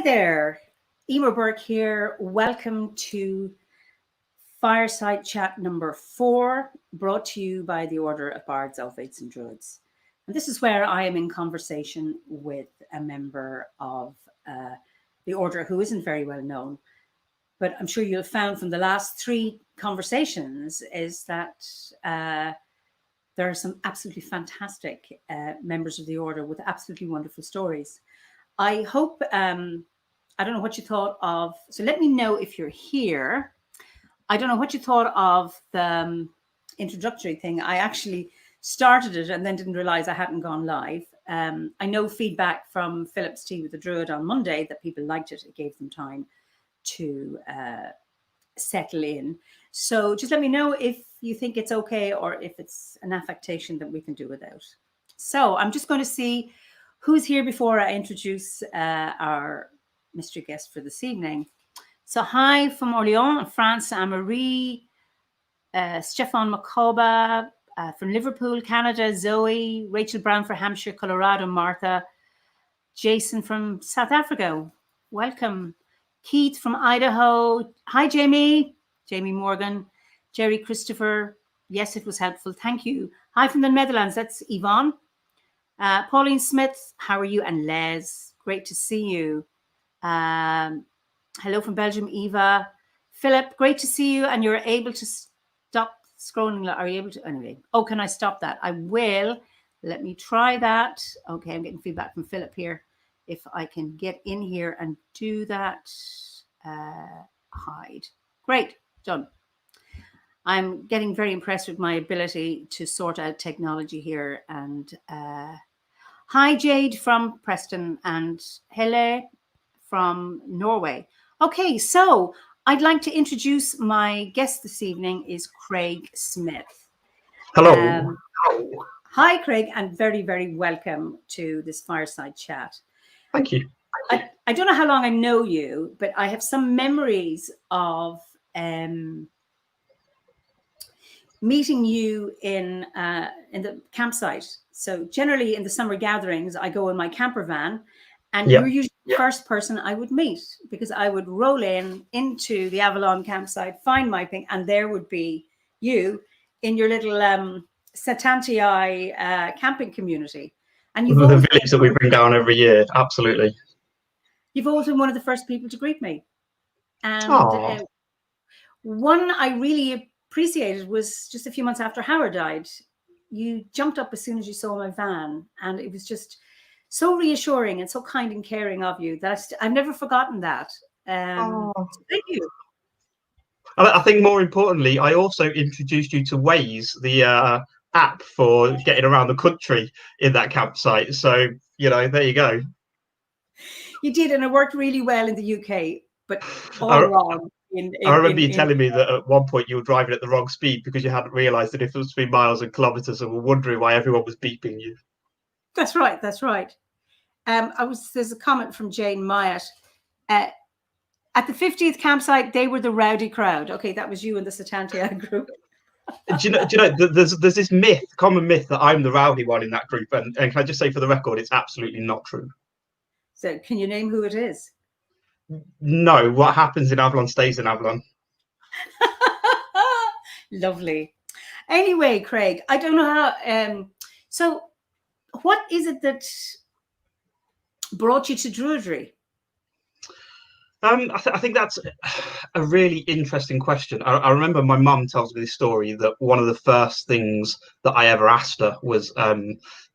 there, Eimear Burke here. Welcome to Fireside Chat number 4, brought to you by the Order of Bards, Elfs and Druids. And this is where I am in conversation with a member of the Order who isn't very well known, but I'm sure you'll have found from the last 3 conversations is that there are some absolutely fantastic members of the Order with absolutely wonderful stories. I hope, I don't know what you thought of, so let me know if you're here. I don't know what you thought of the introductory thing. I actually started it and then didn't realize I hadn't gone live. I know feedback from Philip's Tea with the Druid on Monday that people liked it. It gave them time to settle in. So just let me know if you think it's okay or if it's an affectation that we can do without. So I'm just going to see who's here before I introduce our mystery guest for this evening. So hi from Orléans, France, Anne-Marie, Stefan Makoba, from Liverpool, Canada, Zoe, Rachel Brown for Hampshire, Colorado, Martha, Jason from South Africa, welcome. Keith from Idaho, hi Jamie, Jamie Morgan, Jerry Christopher, yes, it was helpful, thank you. Hi from the Netherlands, that's Yvonne. Pauline Smith, how are you? And Les, great to see you. Hello from Belgium, Eva. Philip, great to see you. And you're able to stop scrolling. Are you able to? Anyway, oh, can I stop that? I will. Let me try that. Okay, I'm getting feedback from Philip here. If I can get in here and do that. Hide. Great, done. I'm getting very impressed with my ability to sort out technology here. And hi, Jade from Preston and Hele from Norway. Okay, so I'd like to introduce my guest this evening is Craig Smith. Hello. Hi, Craig, and very, very welcome to this Fireside Chat. Thank you. I don't know how long I know you, but I have some memories of meeting you in the campsite. So generally in the summer gatherings, I go in my camper van and you're usually the first person I would meet because I would roll into the Avalon campsite, find my thing, and there would be you in your little Satantii camping community. And you've the village that we bring down every year, absolutely. You've always been one of the first people to greet me. And one I really appreciated was just a few months after Howard died. You jumped up as soon as you saw my van, and it was just so reassuring and so kind and caring of you that I've never forgotten that. Thank you. I think more importantly, I also introduced you to Waze, the app for getting around the country in that campsite. So, you know, there you go. You did, and it worked really well in the UK, but all wrong. I remember you telling me that at one point you were driving at the wrong speed because you hadn't realised the difference between miles and kilometres and were wondering why everyone was beeping you. That's right. That's right. There's a comment from Jane Myatt. At the 50th campsite, they were the rowdy crowd. Okay, that was you and the Satantii group. do you know? There's this common myth that I'm the rowdy one in that group, and can I just say for the record, it's absolutely not true. So, can you name who it is? No, what happens in Avalon stays in Avalon. Lovely. Anyway, Craig, I don't know how. So, what is it that brought you to Druidry? I think that's a really interesting question. I remember my mum tells me this story that one of the first things that I ever asked her was,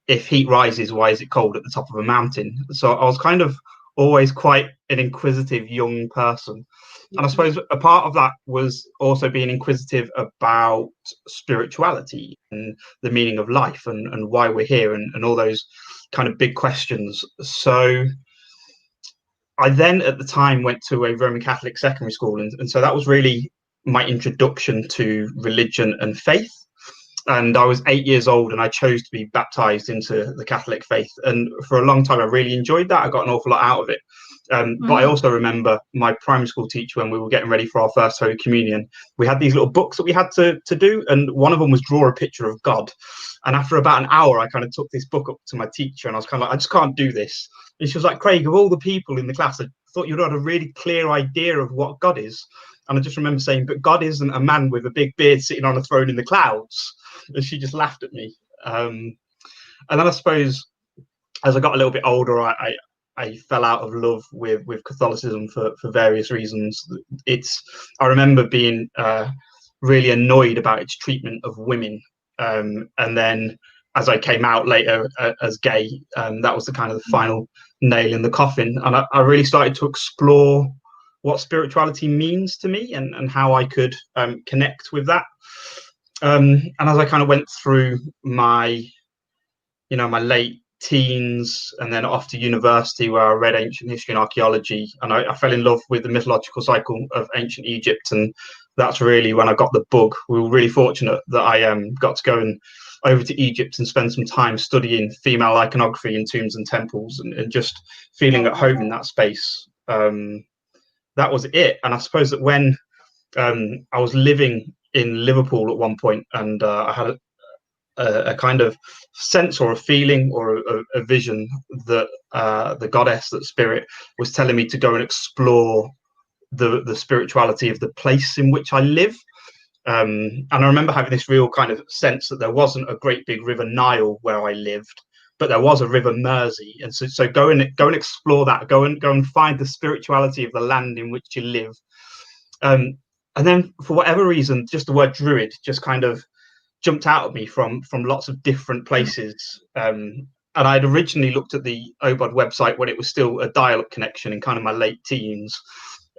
if heat rises, why is it cold at the top of a mountain? So I was kind of always quite an inquisitive young person. And I suppose a part of that was also being inquisitive about spirituality and the meaning of life and why we're here and all those kind of big questions. So I then at the time went to a Roman Catholic secondary school. And so that was really my introduction to religion and faith. And I was 8 years old and I chose to be baptized into the Catholic faith. And for a long time, I really enjoyed that. I got an awful lot out of it. But I also remember my primary school teacher, when we were getting ready for our first Holy Communion, we had these little books that we had to do. And one of them was draw a picture of God. And after about an hour, I kind of took this book up to my teacher and I was kind of like, I just can't do this. And she was like, Craig, of all the people in the class, thought you'd had a really clear idea of what God is. And I just remember saying, but God isn't a man with a big beard sitting on a throne in the clouds. And she just laughed at me. And then I suppose as I got a little bit older, I fell out of love with Catholicism for various reasons. I remember being really annoyed about its treatment of women. And then as I came out later as gay, that was the kind of the final nail in the coffin. And I really started to explore what spirituality means to me and how I could connect with that. And as I kind of went through my late teens and then off to university, where I read ancient history and archaeology, and I fell in love with the mythological cycle of ancient Egypt. And that's really when I got the bug. We were really fortunate that I got to go over to Egypt and spend some time studying female iconography in tombs and temples and just feeling at home in that space. That was it. And I suppose that when I was living in Liverpool at one point, and I had a kind of sense or a feeling or a vision that the goddess, that spirit, was telling me to go and explore the spirituality of the place in which I live. And I remember having this real kind of sense that there wasn't a great big river Nile where I lived, but there was a river Mersey. And so go and explore that, go and find the spirituality of the land in which you live. And then for whatever reason, just the word druid just kind of jumped out at me from lots of different places. And I'd originally looked at the OBOD website when it was still a dial-up connection in kind of my late teens.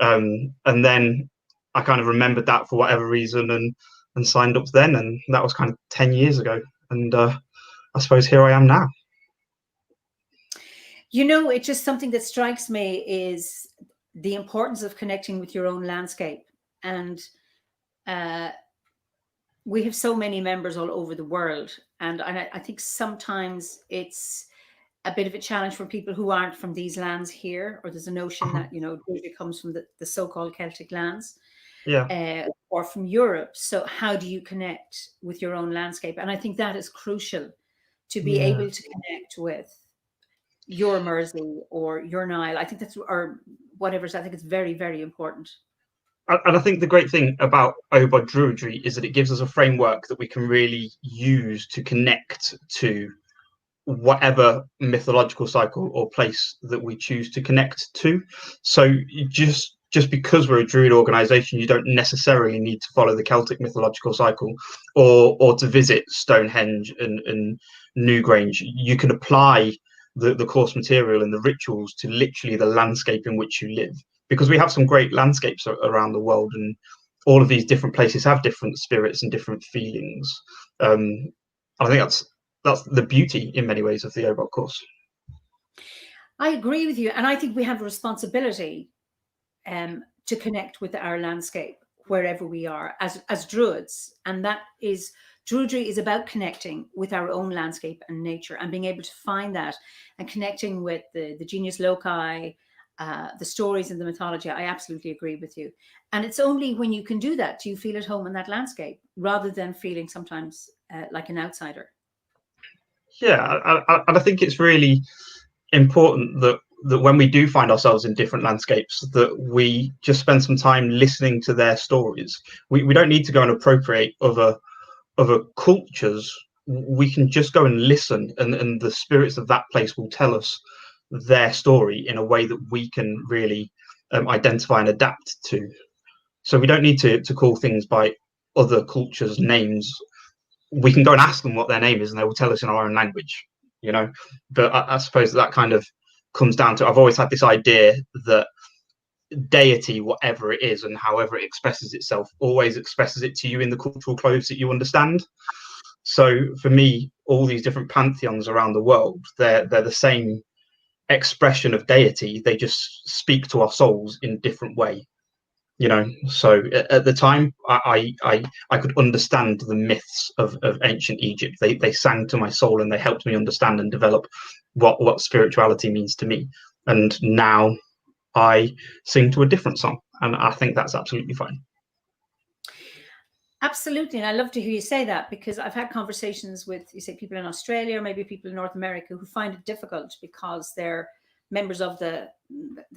And then I kind of remembered that for whatever reason and signed up then. And that was kind of 10 years ago. And I suppose here I am now. It's just something that strikes me is the importance of connecting with your own landscape. And we have so many members all over the world. And I think sometimes it's a bit of a challenge for people who aren't from these lands here, or there's a notion that, Druidry comes from the so-called Celtic lands, or from Europe. So how do you connect with your own landscape? And I think that is crucial, to be able to connect with your Mersey or your Nile. I think or whatever. I think it's very, very important. And I think the great thing about OBOD Druidry is that it gives us a framework that we can really use to connect to whatever mythological cycle or place that we choose to connect to. So just because we're a Druid organization, you don't necessarily need to follow the Celtic mythological cycle or to visit Stonehenge and Newgrange. You can apply the course material and the rituals to literally the landscape in which you live, because we have some great landscapes around the world, and all of these different places have different spirits and different feelings. I think that's the beauty in many ways of the OBOD course. I agree with you. And I think we have a responsibility to connect with our landscape wherever we are as Druids. And that is, Druidry is about connecting with our own landscape and nature, and being able to find that and connecting with the genius loci, the stories and the mythology. I absolutely agree with you. And it's only when you can do that do you feel at home in that landscape, rather than feeling sometimes like an outsider. Yeah, and I think it's really important that when we do find ourselves in different landscapes, that we just spend some time listening to their stories. We don't need to go and appropriate other cultures. We can just go and listen, and the spirits of that place will tell us their story in a way that we can really identify and adapt to. So we don't need to call things by other cultures' names. We can go and ask them what their name is, and they will tell us in our own language, But I suppose that kind of comes down to, I've always had this idea that deity, whatever it is and however it expresses itself, always expresses it to you in the cultural clothes that you understand. So for me, all these different pantheons around the world, they're the same expression of deity. They just speak to our souls in a different way. So at the time, I could understand the myths of ancient Egypt. They sang to my soul, and they helped me understand and develop what spirituality means to me. And now I sing to a different song, and I think that's absolutely fine. Absolutely. And I love to hear you say that, because I've had conversations with, you say, people in Australia, or maybe people in North America, who find it difficult because their members of the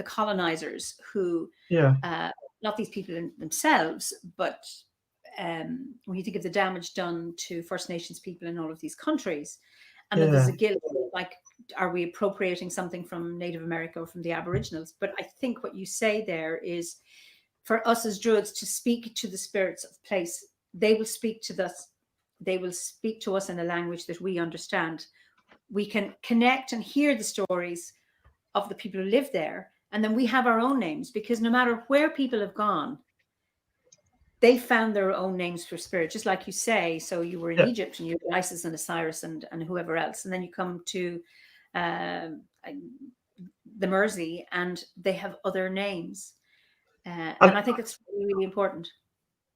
colonizers who, Yeah. not these people themselves, but when you think of the damage done to First Nations people in all of these countries, and then there's a guilt, like, are we appropriating something from Native America or from the Aboriginals? But I think what you say there is, for us as Druids to speak to the spirits of place, they will speak to us. They will speak to us in a language that we understand. We can connect and hear the stories of the people who live there, and then we have our own names, because no matter where people have gone, they found their own names for spirit, just like you say. So you were in Egypt and you had Isis and Osiris and whoever else, and then you come to the Mersey and they have other names, and I think it's really, really important.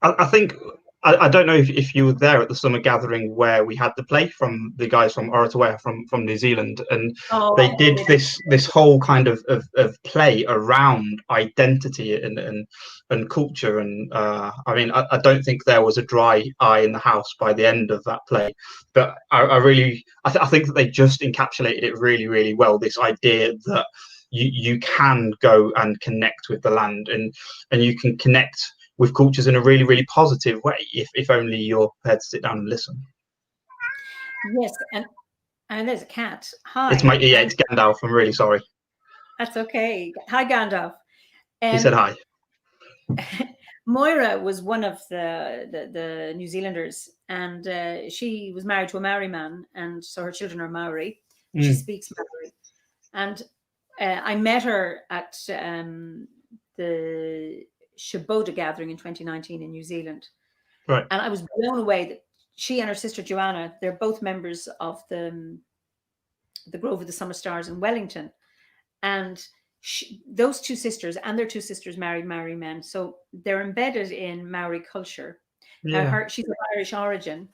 I think I don't know if you were there at the summer gathering where we had the play from the guys from Orotawea from New Zealand, and they did this whole kind of play around identity and culture. And I mean, I don't think there was a dry eye in the house by the end of that play. But I think that they just encapsulated it really, really well. This idea that you can go and connect with the land, and you can connect with cultures in a really, really positive way, if only you're prepared to sit down and listen. Yes, and there's a cat. Hi. It's it's Gandalf. I'm really sorry. That's okay. Hi, Gandalf. He said hi. Moira was one of the New Zealanders, and she was married to a Maori man, and so her children are Maori. She speaks Maori, and I met her at the Shaboda gathering in 2019 in New Zealand. Right. And I was blown away that she and her sister Joanna, they're both members of the Grove of the Summer Stars in Wellington. And those two sisters and their two sisters married Maori men. So they're embedded in Maori culture. Yeah. She's of Irish origin.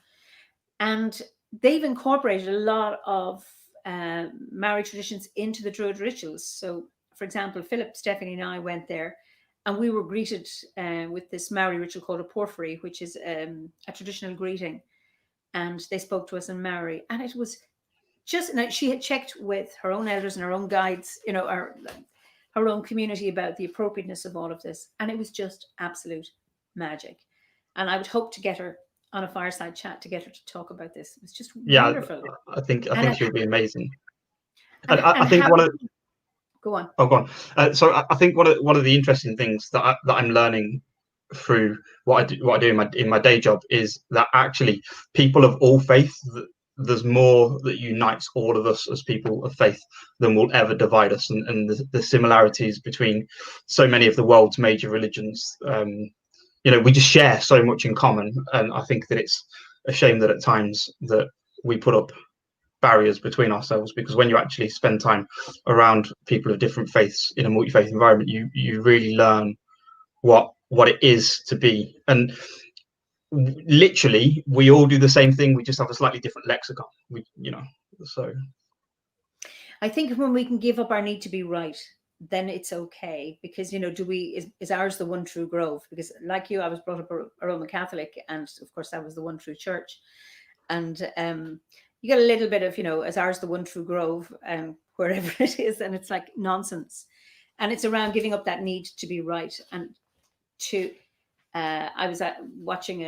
And they've incorporated a lot of Maori traditions into the Druid rituals. So, for example, Philip, Stephanie, and I went there, and we were greeted with this Maori ritual called a porphyry, which is a traditional greeting. And they spoke to us in Maori. And it was just, now she had checked with her own elders and her own guides, you know, her own community about the appropriateness of all of this. And it was just absolute magic. And I would hope to get her on a fireside chat to get her to talk about this. It was just wonderful. I think she'll be amazing. And I think one of Go on. Oh, go on. So I think one of the interesting things that I'm learning through what I do in my day job is that actually people of all faith, there's more that unites all of us as people of faith than will ever divide us, and the similarities between so many of the world's major religions. We just share so much in common, and I think that it's a shame that at times that we put up barriers between ourselves, because when you actually spend time around people of different faiths in a multi-faith environment, you really learn what it is to be. And literally we all do the same thing, we just have a slightly different lexicon. So I think when we can give up our need to be right, then it's okay, because is ours the one true grove? Because like you, I was brought up a Roman Catholic, and of course that was the one true church, and you get a little bit of, is ours the one true grove, wherever it is, and it's like nonsense. And it's around giving up that need to be right. And I was watching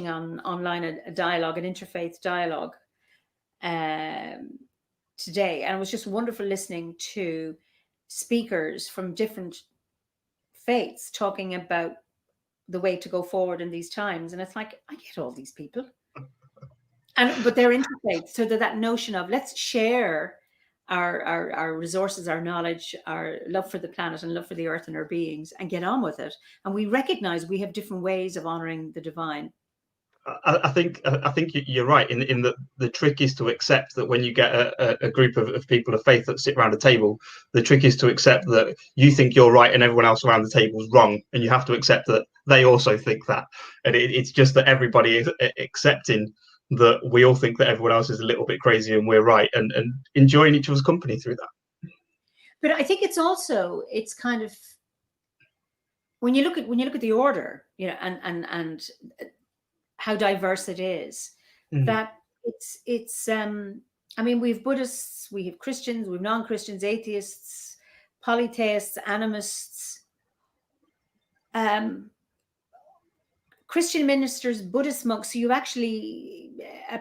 online a dialogue, an interfaith dialogue today, and it was just wonderful listening to speakers from different faiths talking about the way to go forward in these times. And it's like, I get all these people. But they're interfaith, so that notion of let's share our resources, our knowledge, our love for the planet and love for the earth and our beings, and get on with it. And we recognize we have different ways of honoring the divine. I think you're right in that the trick is to accept that when you get a group of people of faith that sit around a table, the trick is to accept that you think you're right and everyone else around the table is wrong, and you have to accept that they also think that. And it's just that everybody is accepting that we all think that everyone else is a little bit crazy and we're right, and enjoying each other's company through that. But I think it's kind of, when you look at the order, and how diverse it is, that it's I mean, we have Buddhists, we have Christians, we have non-Christians, atheists, polytheists, animists, Christian ministers, Buddhist monks. So you actually a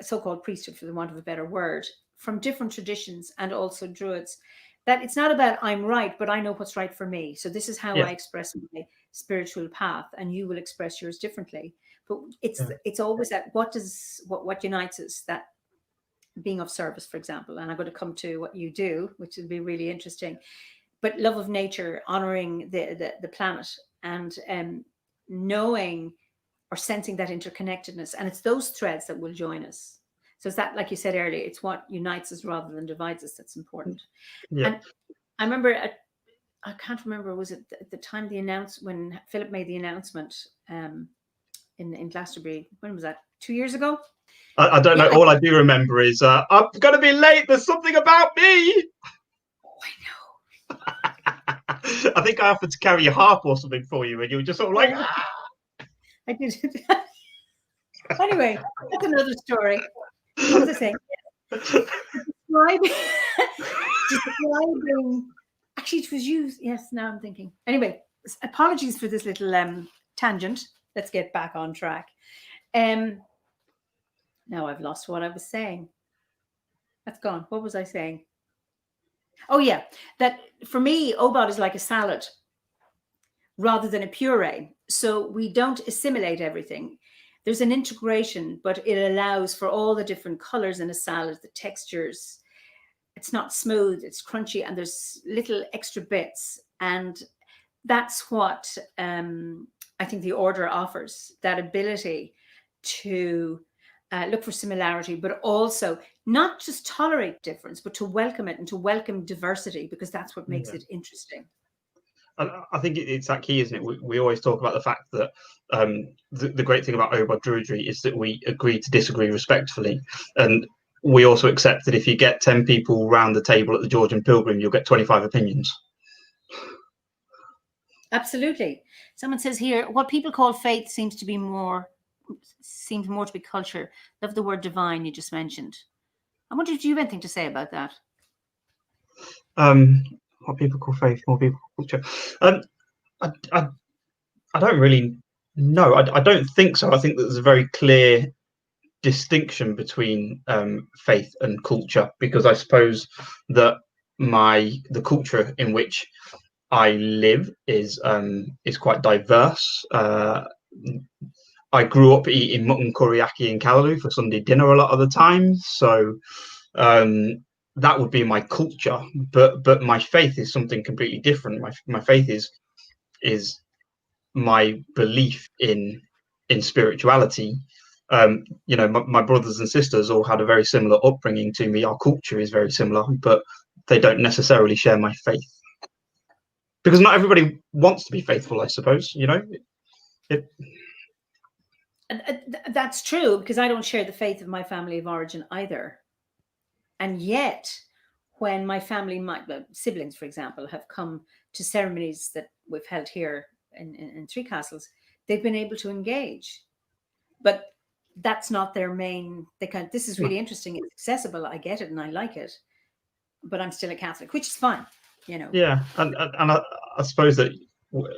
so-called priesthood, for the want of a better word, from different traditions, and also Druids. That it's not about I'm right, but I know what's right for me. So this is how I express my spiritual path, and you will express yours differently. But it's always that what unites us, that being of service, for example. And I'm going to come to what you do, which will be really interesting. But love of nature, honoring the planet, and knowing or sensing that interconnectedness. And it's those threads that will join us. So it's that, like you said earlier, it's what unites us rather than divides us that's important. Yeah. And I remember, I can't remember, was it at the time when Philip made the announcement in Glastonbury? When was that? 2 years ago? I don't know. All I do remember is I'm going to be late. There's something about me. Oh, I know. I think I offered to carry a harp or something for you, and you were just sort of like, I did. Anyway, that's another story. What was I saying? Describing. Actually, it was you. Yes, now I'm thinking. Anyway, apologies for this little tangent. Let's get back on track. Now I've lost what I was saying. That's gone. What was I saying? Oh, yeah. That for me, OBOD is like a salad rather than a puree. So we don't assimilate everything. There's an integration, but it allows for all the different colors in a salad, the textures. It's not smooth, it's crunchy, and there's little extra bits. And that's what I think the order offers, that ability to look for similarity, but also not just tolerate difference, but to welcome it and to welcome diversity, because that's what makes it interesting. I think it's that key, isn't it? We always talk about the fact that the great thing about OBOD Druidry is that we agree to disagree respectfully. And we also accept that if you get 10 people round the table at the Georgian Pilgrim, you'll get 25 opinions. Absolutely. Someone says here, what people call faith seems more to be culture. Love the word divine you just mentioned. I wonder if you have anything to say about that. What people call faith, more people call culture. I don't really know. I don't think so. I think that there's a very clear distinction between faith and culture, because I suppose that the culture in which I live is quite diverse. I grew up eating mutton kuriaki in Callaloo for Sunday dinner a lot of the time, so that would be my culture. But my faith is something completely different. My faith is my belief in spirituality. My brothers and sisters all had a very similar upbringing to me. Our culture is very similar, but they don't necessarily share my faith, because not everybody wants to be faithful, I suppose. That's true, because I don't share the faith of my family of origin either. And yet, when my siblings, for example, have come to ceremonies that we've held here in Three Castles, they've been able to engage. But that's not their main. This is really interesting. It's accessible. I get it, and I like it. But I'm still a Catholic, which is fine. Yeah, and I suppose that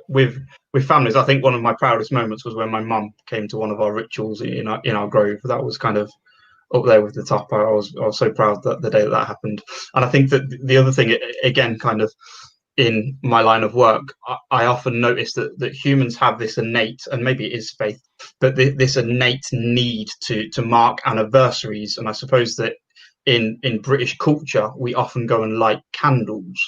with families, I think one of my proudest moments was when my mum came to one of our rituals in our grove. That was kind of up there with the top. I was so proud that the day that happened. And I think that the other thing, again, kind of in my line of work, I often notice that humans have this innate, and maybe it is faith, but this innate need to mark anniversaries. And I suppose that in British culture, we often go and light candles.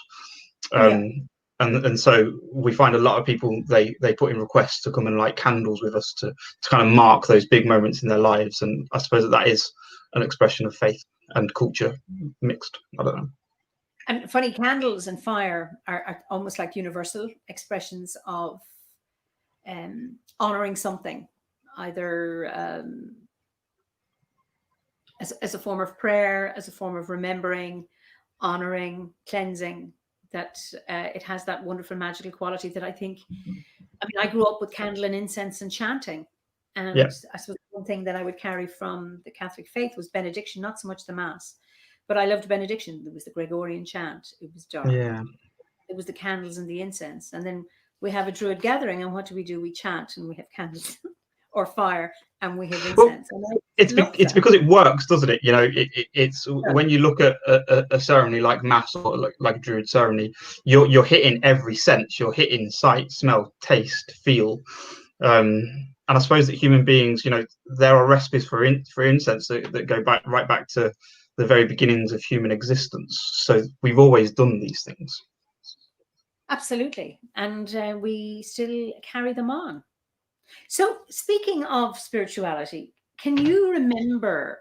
And so we find a lot of people, they put in requests to come and light candles with us to kind of mark those big moments in their lives. And I suppose that is an expression of faith and culture mixed. I don't know. And funny, candles and fire are almost like universal expressions of honoring something, either as a form of prayer, as a form of remembering, honoring, cleansing. That it has that wonderful magical quality that I think. I mean, I grew up with candle and incense and chanting, and I suppose one thing that I would carry from the Catholic faith was benediction, not so much the Mass, But I loved benediction. There was the Gregorian chant. It was dark. Yeah. It was the candles and the incense. And then we have a Druid gathering, and what do? We chant, and we have candles or fire, and we have incense. Well, and it's because it works, doesn't it? You know, it's when you look at a ceremony like mass or like a Druid ceremony, you're hitting every sense. You're hitting sight, smell, taste, feel. And I suppose that human beings, you know, there are recipes for incense that go right back to the very beginnings of human existence. So we've always done these things. Absolutely. And we still carry them on. So speaking of spirituality, can you remember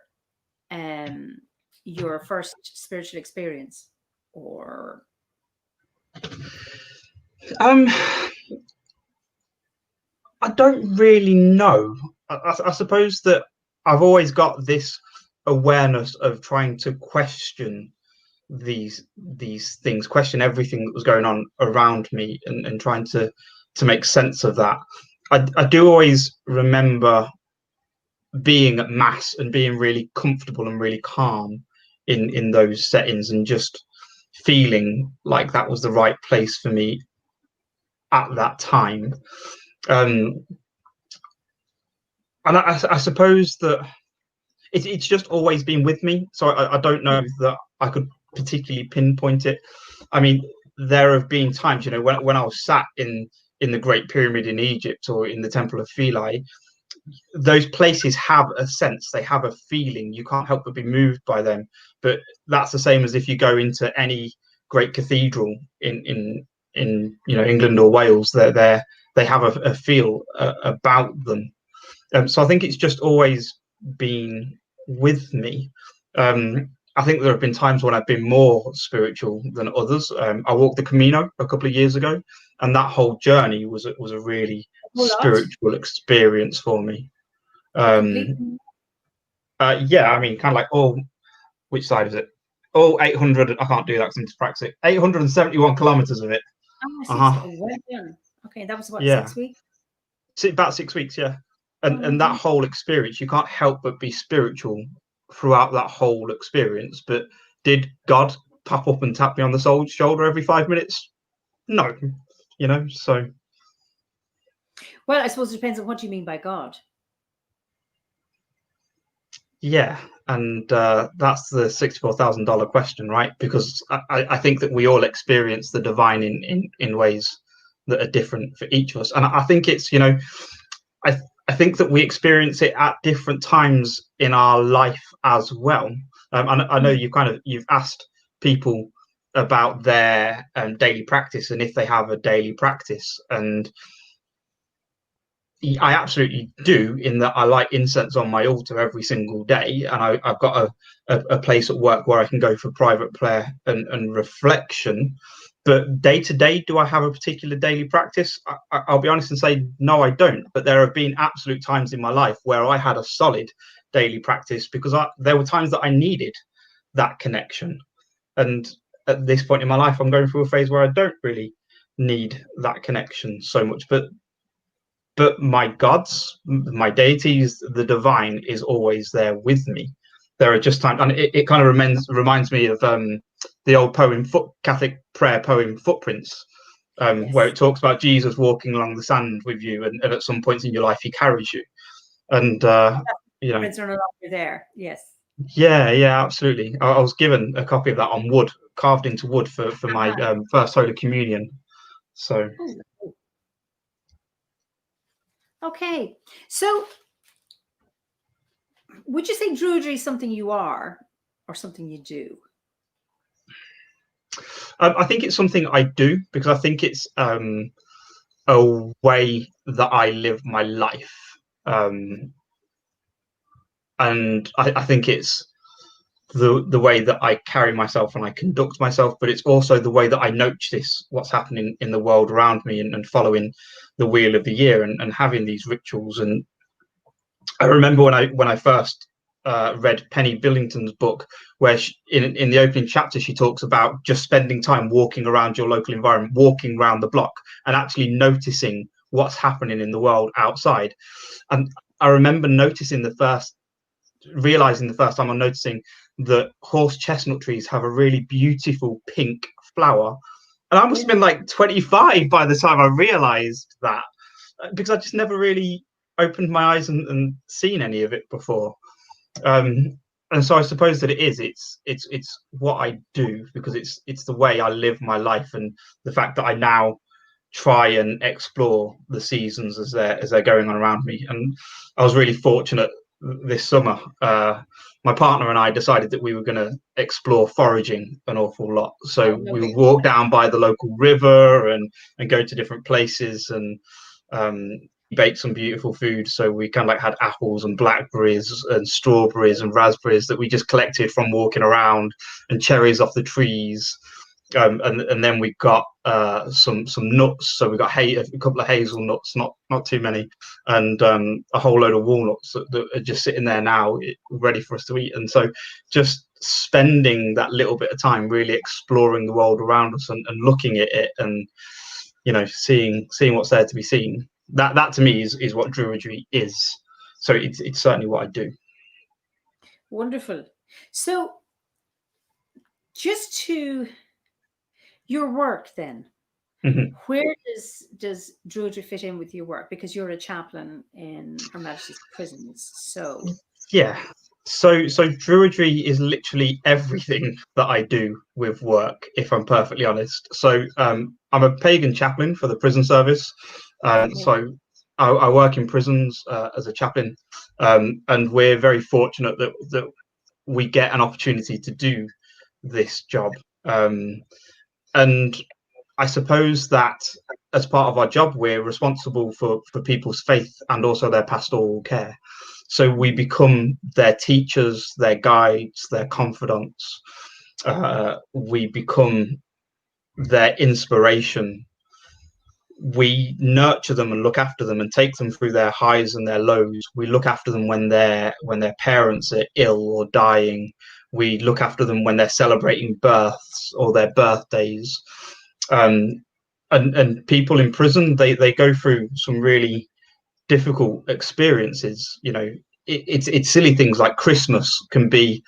your first spiritual experience? Or I don't really know. I suppose that I've always got this awareness of trying to question these things, question everything that was going on around me, and trying to make sense of that. I do always remember being at mass and being really comfortable and really calm in those settings, and just feeling like that was the right place for me at that time. And I suppose that it's just always been with me. So I don't know that I could particularly pinpoint it. I mean, there have been times, you know, when I was sat in the Great Pyramid in Egypt or in the Temple of Philae, those places have a sense, they have a feeling. You can't help but be moved by them. But that's the same as if you go into any great cathedral in you know, England or Wales. They have a feel about them. So I think it's just always been with me. I think there have been times when I've been more spiritual than others. I walked the Camino a couple of years ago, and that whole journey was a really spiritual experience for me. Yeah, I mean, kind of like, which side is it? 800. I can't do that because I'm dyspraxic. 871 kilometers of it. Well done. Okay, that was what, 6 weeks? About 6 weeks, yeah. And that whole experience, you can't help but be spiritual throughout that whole experience. But did God pop up and tap me on the shoulder every 5 minutes? No, you know. So, well, I suppose it depends on what you mean by God. Yeah, and that's the $64,000 question, right? Because I think that we all experience the divine in ways that are different for each of us, and I think it's, you know, I think that we experience it at different times in our life as well. I know you've asked people about their daily practice and if they have a daily practice, and I absolutely do, in that I light incense on my altar every single day, and I've got a place at work where I can go for private prayer and reflection. But day to day, do I have a particular daily practice? I'll be honest and say, no, I don't. But there have been absolute times in my life where I had a solid daily practice, because there were times that I needed that connection. And at this point in my life, I'm going through a phase where I don't really need that connection so much. But my gods, my deities, the divine is always there with me. There are just times, and it kind of reminds me of the old poem, Catholic prayer poem, Footprints, yes, where it talks about Jesus walking along the sand with you, and at some points in your life he carries you. And you know, footprints are no longer there. Yes. Yeah, absolutely. I was given a copy of that on wood, carved into wood for my first Holy Communion. So. Okay, so would you say Druidry is something you are or something you do? I think it's something I do, because I think it's a way that I live my life. And I think it's the way that I carry myself and I conduct myself, but it's also the way that I notice what's happening in the world around me, and following the wheel of the year, and having these rituals. And I remember when I first read Penny Billington's book, where in the opening chapter she talks about just spending time walking around your local environment, walking around the block, and actually noticing what's happening in the world outside. And I remember realizing the first time I'm noticing that horse chestnut trees have a really beautiful pink flower. And I must have been like 25 by the time I realized that, because I just never really opened my eyes and seen any of it before. And so I suppose that it's what I do, because it's the way I live my life, and the fact that I now try and explore the seasons as they're going on around me. And I was really fortunate this summer. My partner and I decided that we were going to explore foraging an awful lot. So we would walk down by the local river and go to different places and bake some beautiful food. So we kind of like had apples and blackberries and strawberries and raspberries that we just collected from walking around, and cherries off the trees. And then we got some nuts. So we got a couple of hazelnuts, not too many, and a whole load of walnuts that are just sitting there now, ready for us to eat. And so just spending that little bit of time really exploring the world around us and looking at it, and seeing what's there to be seen. That to me is what Druidry is. So it's certainly what I do. Wonderful. So just to your work then, where does Druidry fit in with your work? Because you're a chaplain in Her Majesty's prisons. So yeah. So Druidry is literally everything that I do with work, if I'm perfectly honest. So I'm a pagan chaplain for the prison service. So I work in prisons as a chaplain, and we're very fortunate that we get an opportunity to do this job. And I suppose that as part of our job, we're responsible for people's faith and also their pastoral care. So we become their teachers, their guides, their confidants. We become their inspiration. We nurture them and look after them and take them through their highs and their lows. We look after them when their parents are ill or dying. We look after them when they're celebrating births or their birthdays. And people in prison, they go through some really difficult experiences. It's silly things like Christmas can be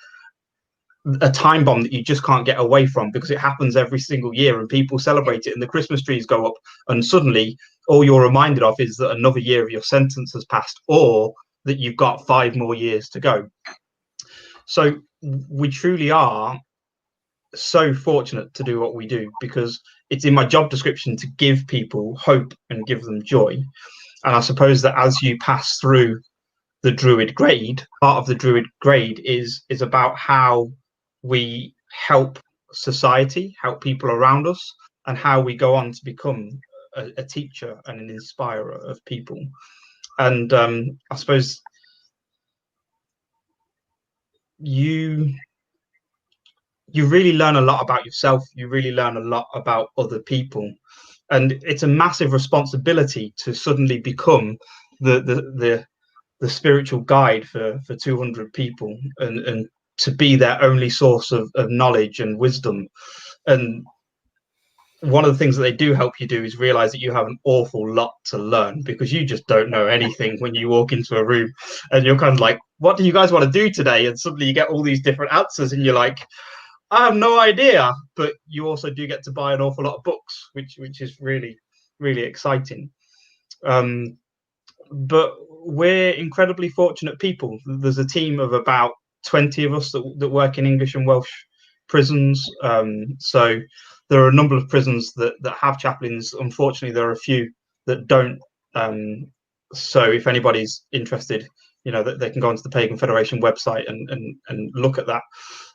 a time bomb that you just can't get away from, because it happens every single year and people celebrate it and the Christmas trees go up, and suddenly all you're reminded of is that another year of your sentence has passed, or that you've got 5 more years to go. So we truly are so fortunate to do what we do, because it's in my job description to give people hope and give them joy. And I suppose that as you pass through the Druid grade, part of the Druid grade is about how we help society, help people around us, and how we go on to become a teacher and an inspirer of people. And I suppose you really learn a lot about yourself. You really learn a lot about other people, and it's a massive responsibility to suddenly become the spiritual guide for 200 people, and to be their only source of knowledge and wisdom. And one of the things that they do help you do is realize that you have an awful lot to learn, because you just don't know anything when you walk into a room and you're kind of like, what do you guys want to do today? And suddenly you get all these different answers and you're like, I have no idea. But you also do get to buy an awful lot of books, which is really, really exciting. But we're incredibly fortunate people. There's a team of about 20 of us that work in English and Welsh prisons. So there are a number of prisons that have chaplains. Unfortunately, there are a few that don't. So if anybody's interested, that they can go onto the Pagan Federation website and look at that,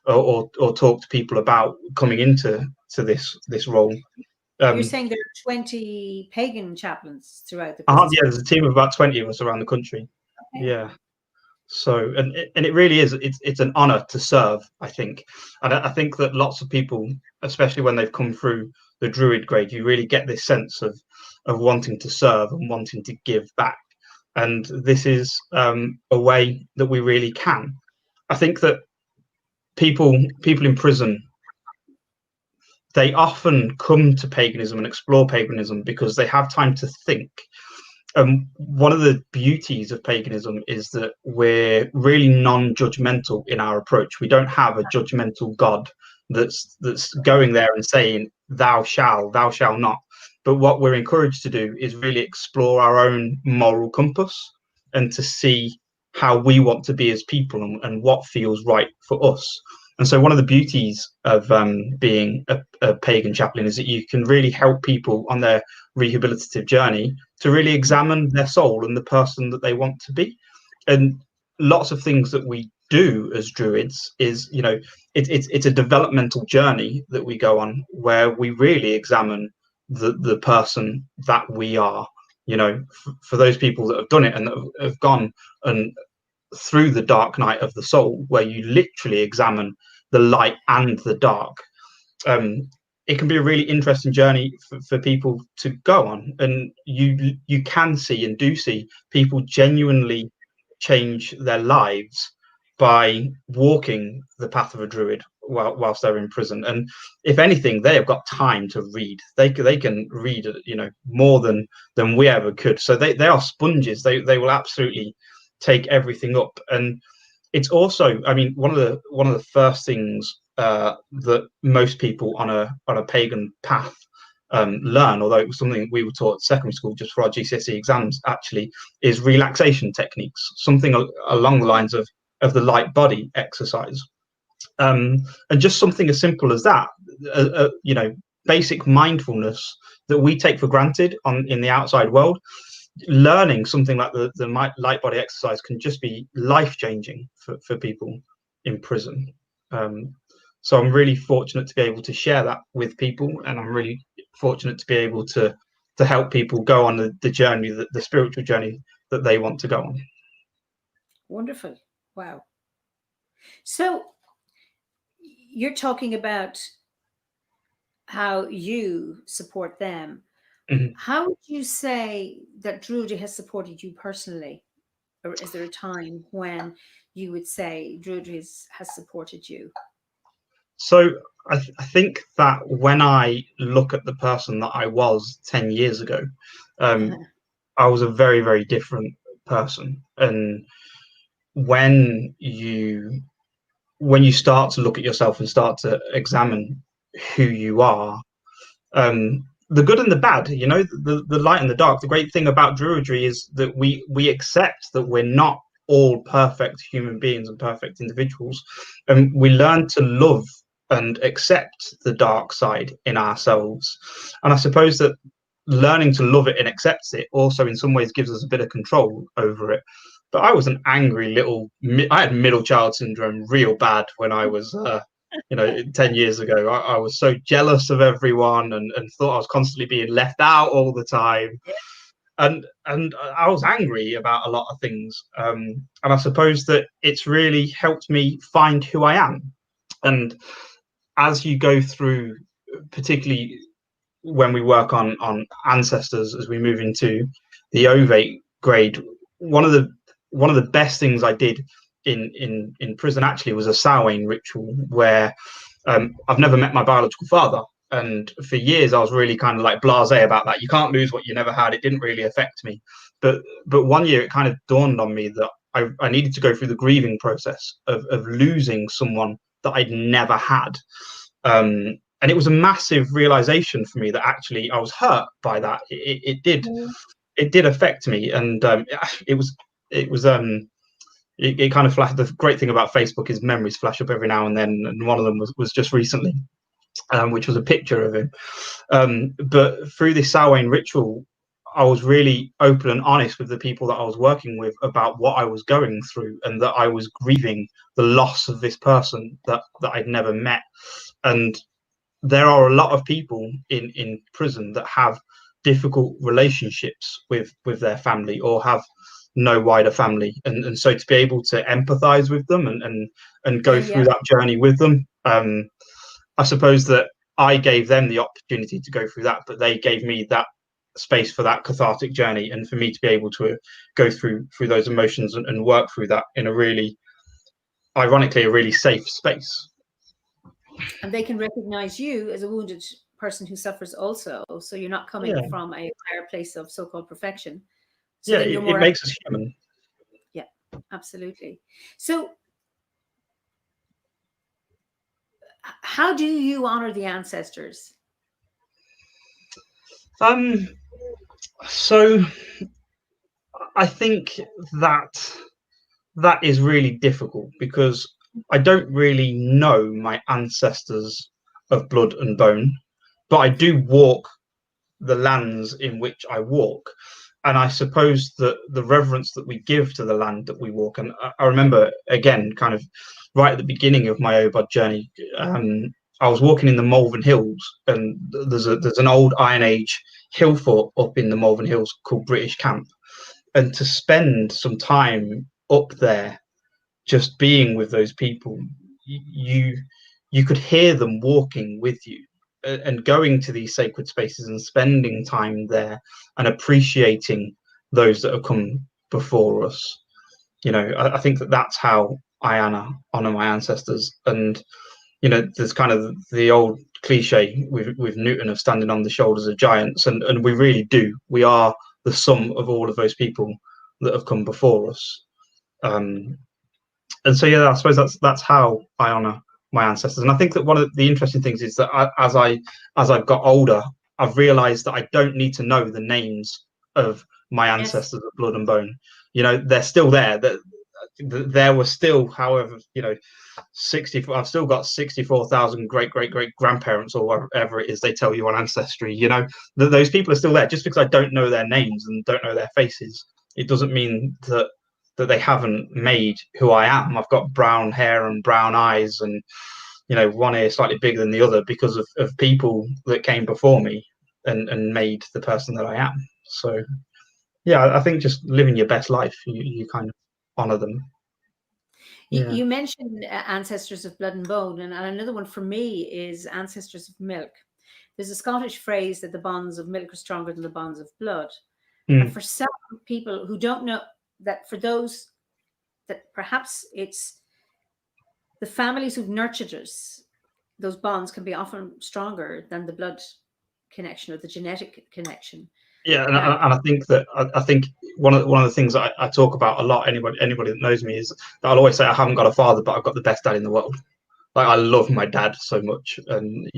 or talk to people about coming into this role. You're saying there are 20 pagan chaplains throughout the prison? Yeah, there's a team of about 20 of us around the country. Okay. Yeah. So, and it really is, it's an honor to serve, I think. And I think that lots of people, especially when they've come through the Druid grade, you really get this sense of wanting to serve and wanting to give back. And this is a way that we really can. I think that people in prison, they often come to paganism and explore paganism because they have time to think. One of the beauties of paganism is that we're really non-judgmental in our approach. We don't have a judgmental God that's going there and saying, thou shalt not. But what we're encouraged to do is really explore our own moral compass and to see how we want to be as people and what feels right for us. And so one of the beauties of being a pagan chaplain is that you can really help people on their rehabilitative journey to really examine their soul and the person that they want to be. And lots of things that we do as druids is, you know, it's a developmental journey that we go on where we really examine the person that we are. You know, for those people that have done it and that have gone and through the dark night of the soul, where you literally examine the light and the dark, it can be a really interesting journey for people to go on. And you can see and do see people genuinely change their lives by walking the path of a druid whilst they're in prison. And if anything, they have got time to read. They can read, you know, more than we ever could. So they are sponges. They will absolutely take everything up. And it's also, I mean, one of the first things that most people on a pagan path learn, although it was something we were taught at secondary school just for our GCSE exams, actually, is relaxation techniques, something along the lines of the light body exercise. And just something as simple as that, you know, basic mindfulness that we take for granted in the outside world. Learning something like the light body exercise can just be life-changing for people in prison. So I'm really fortunate to be able to share that with people, and I'm really fortunate to be able to help people go on the journey, the spiritual journey that they want to go on. Wonderful. Wow. So you're talking about how you support them. Mm-hmm. How would you say that Druidry has supported you personally? Or is there a time when you would say Druidry has supported you? So I think that when I look at the person that I was 10 years ago, I was a very, very different person. And when you start to look at yourself and start to examine who you are, the good and the bad, you know, the light and the dark. The great thing about Druidry is that we accept that we're not all perfect human beings and perfect individuals, and we learn to love and accept the dark side in ourselves. And I suppose that learning to love it and accept it also in some ways gives us a bit of control over it. But I was an angry little, I had middle child syndrome real bad when I was you know, 10 years ago. I was so jealous of everyone and thought I was constantly being left out all the time. And I was angry about a lot of things. And I suppose that it's really helped me find who I am. And as you go through, particularly when we work on ancestors, as we move into the ovate grade, one of the best things I did in prison actually was a Samhain ritual where I've never met my biological father, and for years I was really kind of like blasé about that. You can't lose what you never had. It didn't really affect me, but one year it kind of dawned on me that I needed to go through the grieving process of losing someone that I'd never had. And it was a massive realization for me that actually I was hurt by that. It did affect me, and it kind of flashed. The great thing about Facebook is memories flash up every now and then, and one of them was just recently, which was a picture of him. But through this Samhain ritual, I was really open and honest with the people that I was working with about what I was going through, and that I was grieving the loss of this person that I'd never met. And there are a lot of people in prison that have difficult relationships with their family or have no wider family, and so to be able to empathize with them and go through that journey with them, I suppose that I gave them the opportunity to go through that, but they gave me that space for that cathartic journey, and for me to be able to go through those emotions and work through that in a really, ironically, a really safe space. And they can recognize you as a wounded person who suffers also. So you're not coming from a higher place of so-called perfection, So yeah, then you're it more. makes us human. Yeah, absolutely. So how do you honor the ancestors? So I think that is really difficult because I don't really know my ancestors of blood and bone, but I do walk the lands in which I walk. And I suppose that the reverence that we give to the land that we walk, and I remember again, kind of right at the beginning of my OBOD journey, I was walking in the Malvern Hills, and there's an old Iron Age hill fort up in the Malvern Hills called British Camp, and to spend some time up there just being with those people, you could hear them walking with you, and going to these sacred spaces and spending time there and appreciating those that have come before us. I think that's how I honor my ancestors. And there's kind of the old cliche with Newton of standing on the shoulders of giants, and we really do. We are the sum of all of those people that have come before us. And so yeah, I suppose that's how I honor my ancestors. And I think that one of the interesting things is that as I've got older, I've realized that I don't need to know the names of my ancestors of blood and bone. They're still there. That there were still, however, 64. I've still got 64,000 great grandparents or whatever it is they tell you on Ancestry. Those people are still there. Just because I don't know their names and don't know their faces, it doesn't mean that they haven't made who I am. I've got brown hair and brown eyes, and one ear slightly bigger than the other because of people that came before me and made the person that I am. So yeah, I think just living your best life, you kind of honor them. Yeah. You mentioned ancestors of blood and bone, and another one for me is ancestors of milk. There's a Scottish phrase that the bonds of milk are stronger than the bonds of blood. And for some people who don't know that, for those that perhaps it's the families who've nurtured us, those bonds can be often stronger than the blood connection or the genetic connection. Yeah, and I think that I think one of the things that I talk about a lot. Anybody that knows me is that I'll always say I haven't got a father, but I've got the best dad in the world. Like, I love my dad so much, and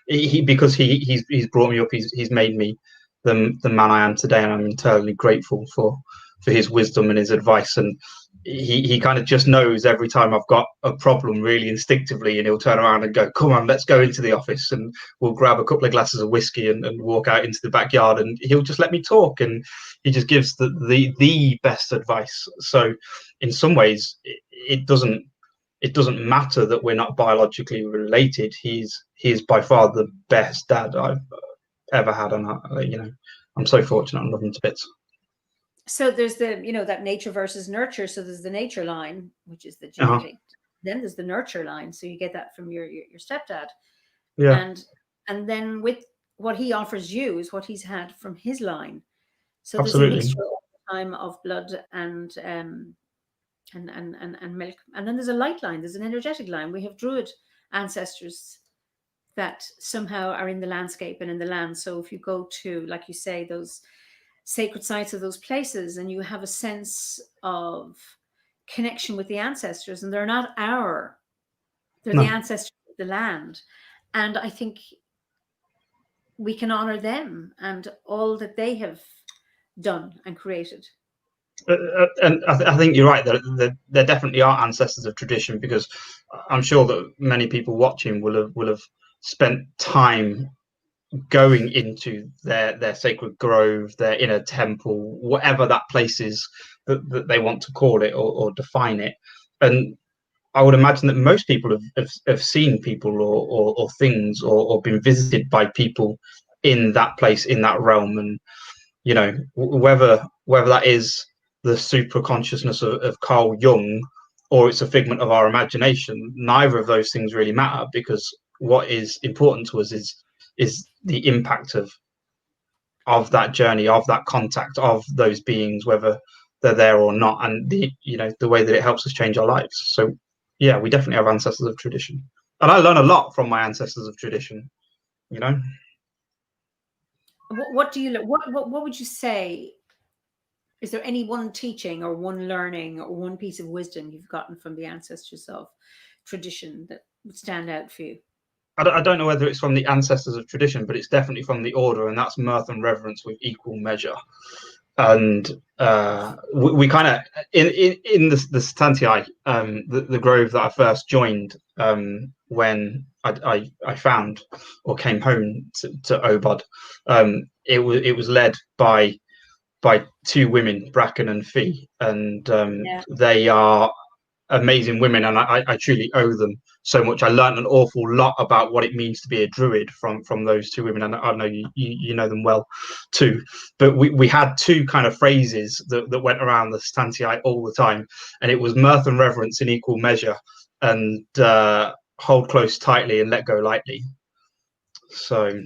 he because he's brought me up. He's made me the man I am today, and I'm eternally grateful for his wisdom and his advice. And he kind of just knows every time I've got a problem really instinctively, and he'll turn around and go, "Come on, let's go into the office," and we'll grab a couple of glasses of whiskey and walk out into the backyard, and he'll just let me talk, and he just gives the best advice. So in some ways it doesn't matter that we're not biologically related. He is by far the best dad I've ever had, and I'm so fortunate. I love him to bits. So there's the, that nature versus nurture. So there's the nature line, which is the genetic. Then there's the nurture line. So you get that from your stepdad. Yeah. And then with what he offers you is what he's had from his line. So Absolutely. there's a mixture all the time of blood and milk. And then there's a light line. There's an energetic line. We have druid ancestors that somehow are in the landscape and in the land. So if you go to, like you say, those sacred sites of those places, and you have a sense of connection with the ancestors, and they're not they're the ancestors of the land. And I think we can honor them and all that they have done and created. And I think you're right that there definitely are ancestors of tradition, because I'm sure that many people watching will have spent time going into their sacred grove, their inner temple, whatever that place is that they want to call it or define it. And I would imagine that most people have seen people or things or been visited by people in that place, in that realm. And whether that is the super consciousness of Carl Jung, or it's a figment of our imagination, neither of those things really matter, because what is important to us is the impact of that journey, of that contact, of those beings, whether they're there or not, and the way that it helps us change our lives. So yeah, we definitely have ancestors of tradition, and I learn a lot from my ancestors of tradition. What do you what would you say Is there any one teaching or one learning or one piece of wisdom you've gotten from the ancestors of tradition that would stand out for you? I don't know whether it's from the ancestors of tradition, but it's definitely from the order, and that's mirth and reverence with equal measure. And we kind of in the Stantii, the grove that I first joined when I found or came home to OBOD, it was led by two women, Bracken and Fee, and they are amazing women, and I truly owe them so much. I learned an awful lot about what it means to be a druid from those two women, and I know you know them well too. But we had two kind of phrases that went around the Stantii all the time, and it was mirth and reverence in equal measure, and hold close tightly and let go lightly. So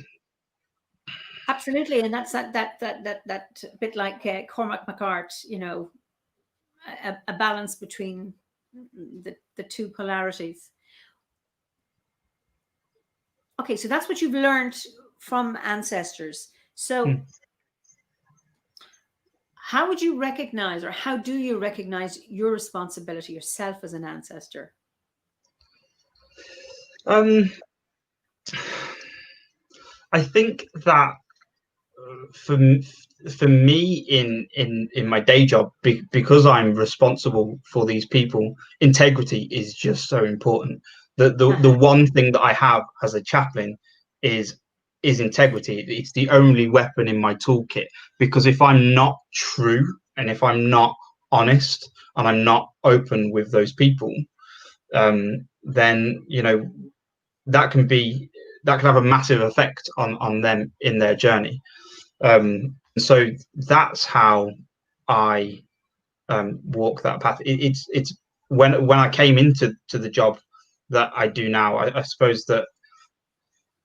absolutely, and that's that bit like Cormac McCart, you know, a balance between the two polarities. Okay, so that's what you've learned from ancestors. So how would you recognize, or how do you recognize your responsibility yourself as an ancestor? I think that for me in my day job, because I'm responsible for these people, integrity is just so important. The one thing that I have as a chaplain is integrity. It's the only weapon in my toolkit, because if I'm not true and if I'm not honest and I'm not open with those people, then you know that can have a massive effect on them in their journey. So that's how I walk that path. It's when I came into the job that I do now, I suppose that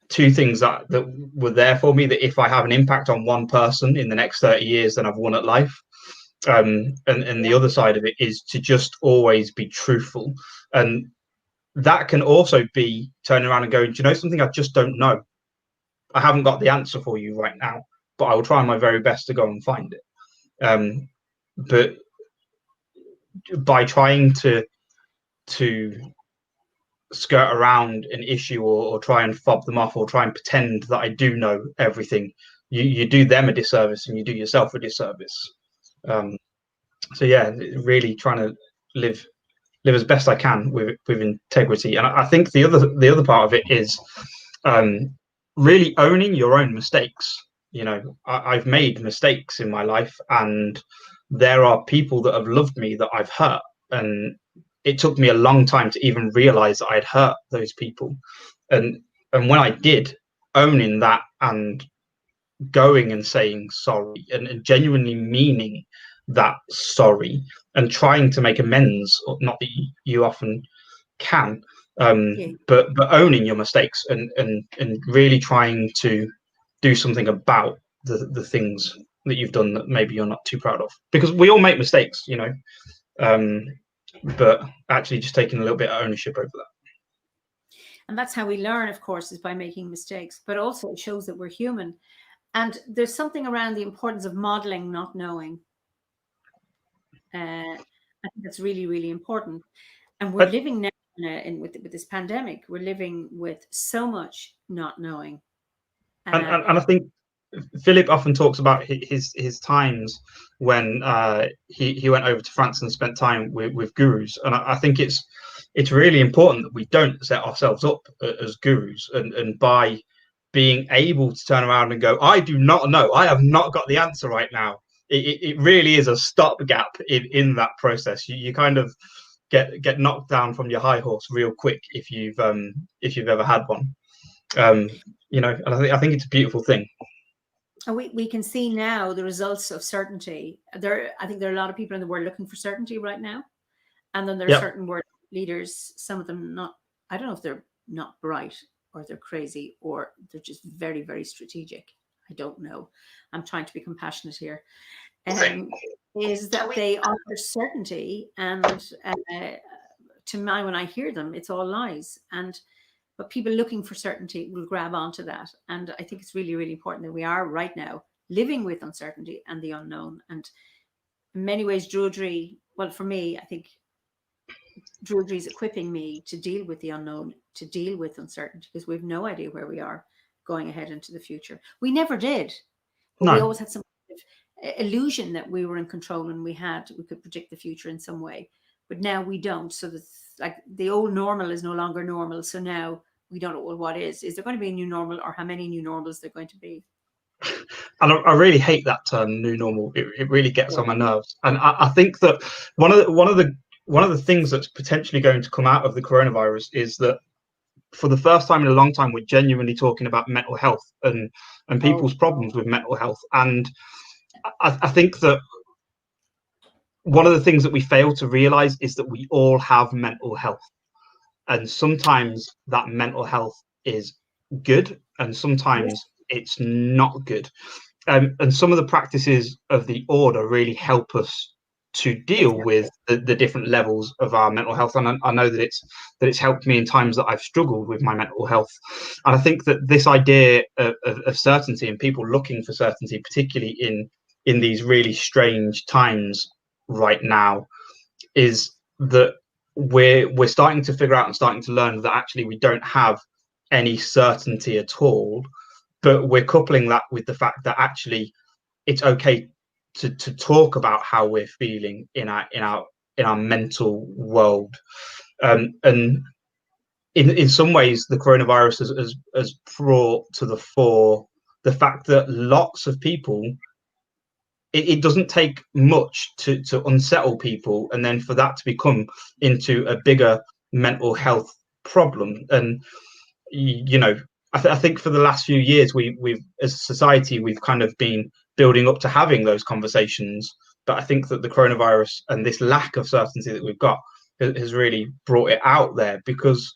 two things that were there for me, that if I have an impact on one person in the next 30 years, then I've won at life. And the other side of it is to just always be truthful. And that can also be turning around and going, do you know something? I just don't know. I haven't got the answer for you right now, but I will try my very best to go and find it. But by trying to skirt around an issue or try and fob them off or try and pretend that I do know everything, you do them a disservice and you do yourself a disservice. So yeah, really trying to live as best I can with integrity. And I think the other part of it is really owning your own mistakes. You know, I've made mistakes in my life, and there are people that have loved me that I've hurt, and it took me a long time to even realize that I'd hurt those people. And when I did, owning that and going and saying sorry and genuinely meaning that sorry and trying to make amends, or not that you often can, but owning your mistakes and really trying to do something about the things that you've done that maybe you're not too proud of, because we all make mistakes, you know, but actually just taking a little bit of ownership over that. And that's how we learn, of course, is by making mistakes, but also it shows that we're human. And there's something around the importance of modeling not knowing. I think that's really, really important. And we're living now with this pandemic, we're living with so much not knowing. And I think Philip often talks about his times when he went over to France and spent time with gurus. And I think it's really important that we don't set ourselves up as gurus, and by being able to turn around and go, I do not know, I have not got the answer right now. It really is a stopgap in that process. You kind of get knocked down from your high horse real quick if you've ever had one. You know, and I think it's a beautiful thing. And we can see now the results of certainty. I think there are a lot of people in the world looking for certainty right now. And then there are certain world leaders, some of them not, I don't know if they're not bright or they're crazy or they're just very, very strategic. I don't know. I'm trying to be compassionate here. Is that they offer certainty, and to me, when I hear them, it's all lies. But people looking for certainty will grab onto that. And I think it's really, really important that we are right now living with uncertainty and the unknown, and in many ways, Druidry, well, for me, I think Druidry is equipping me to deal with the unknown, to deal with uncertainty, because we have no idea where we are going ahead into the future. We never did, but we No. always had some kind of illusion that we were in control and we could predict the future in some way. But now we don't. So like the old normal is no longer normal. So now we don't know, well, what is there going to be a new normal, or how many new normals there going to be? And I really hate that term, new normal. It really gets on my nerves. And I think that one of the things that's potentially going to come out of the coronavirus is that for the first time in a long time, we're genuinely talking about mental health and people's problems with mental health. And I think that one of the things that we fail to realize is that we all have mental health. And sometimes that mental health is good, and sometimes it's not good. And some of the practices of the order really help us to deal with the different levels of our mental health. And I know that it's helped me in times that I've struggled with my mental health. And I think that this idea of certainty and people looking for certainty, particularly in these really strange times right now, is that we're starting to figure out and starting to learn that actually we don't have any certainty at all, but we're coupling that with the fact that actually it's okay to talk about how we're feeling in our mental world. And in some ways the coronavirus has brought to the fore the fact that lots of people, it doesn't take much to unsettle people, and then for that to become into a bigger mental health problem. And I think for the last few years, we've as a society, we've kind of been building up to having those conversations. But I think that the coronavirus and this lack of certainty that we've got has really brought it out there, because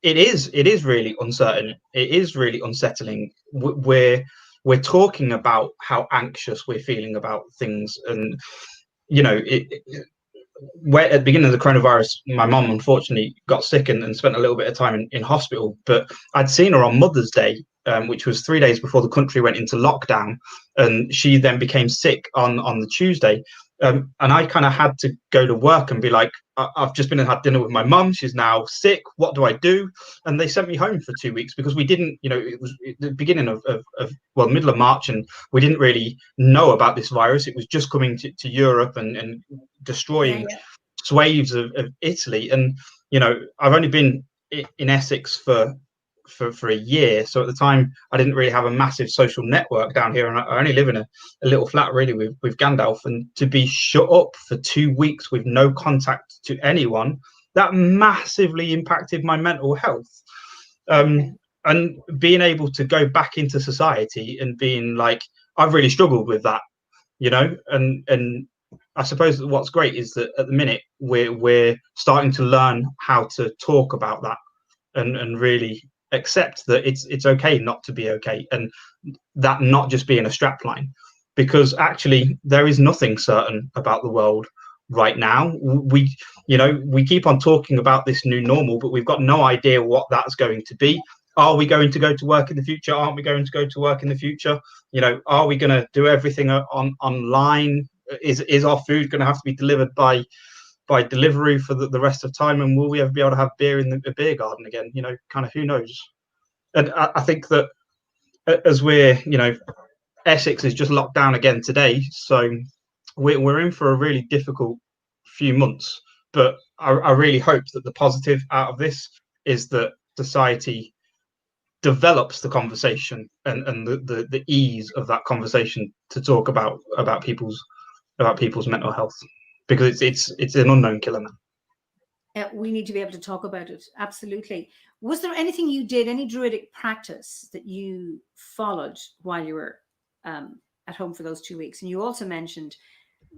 it is really uncertain. It is really unsettling. We're talking about how anxious we're feeling about things, and where at the beginning of the coronavirus, my mom unfortunately got sick and spent a little bit of time in hospital. But I'd seen her on Mother's Day, which was 3 days before the country went into lockdown, and she then became sick on the Tuesday. And I kind of had to go to work and be like, I've just been and had dinner with my mum. She's now sick. What do I do? And they sent me home for 2 weeks because we didn't, it was the beginning of middle of March, and we didn't really know about this virus. It was just coming to Europe and destroying swathes of Italy. And, I've only been in Essex for a year. So at the time, I didn't really have a massive social network down here. And I only live in a little flat really with Gandalf. And to be shut up for 2 weeks with no contact to anyone, that massively impacted my mental health. And being able to go back into society and being like, I've really struggled with that, and I suppose what's great is that at the minute we're starting to learn how to talk about that and really accept that it's okay not to be okay, and that not just being a strapline, because actually there is nothing certain about the world right now. We keep on talking about this new normal, but we've got no idea what that's going to be. Are we going to go to work in the future? Aren't we going to go to work in the future? Are we going to do everything online? Is our food going to have to be delivered by delivery for the rest of time? And will we ever be able to have beer in the beer garden again? Kind of, who knows? And I think that as we're, Essex is just locked down again today. So we're in for a really difficult few months. But I really hope that the positive out of this is that society develops the conversation and the ease of that conversation to talk about people's mental health, because it's an unknown killer now. We need to be able to talk about it. Absolutely. Was there anything you did, any Druidic practice that you followed while you were at home for those 2 weeks? And you also mentioned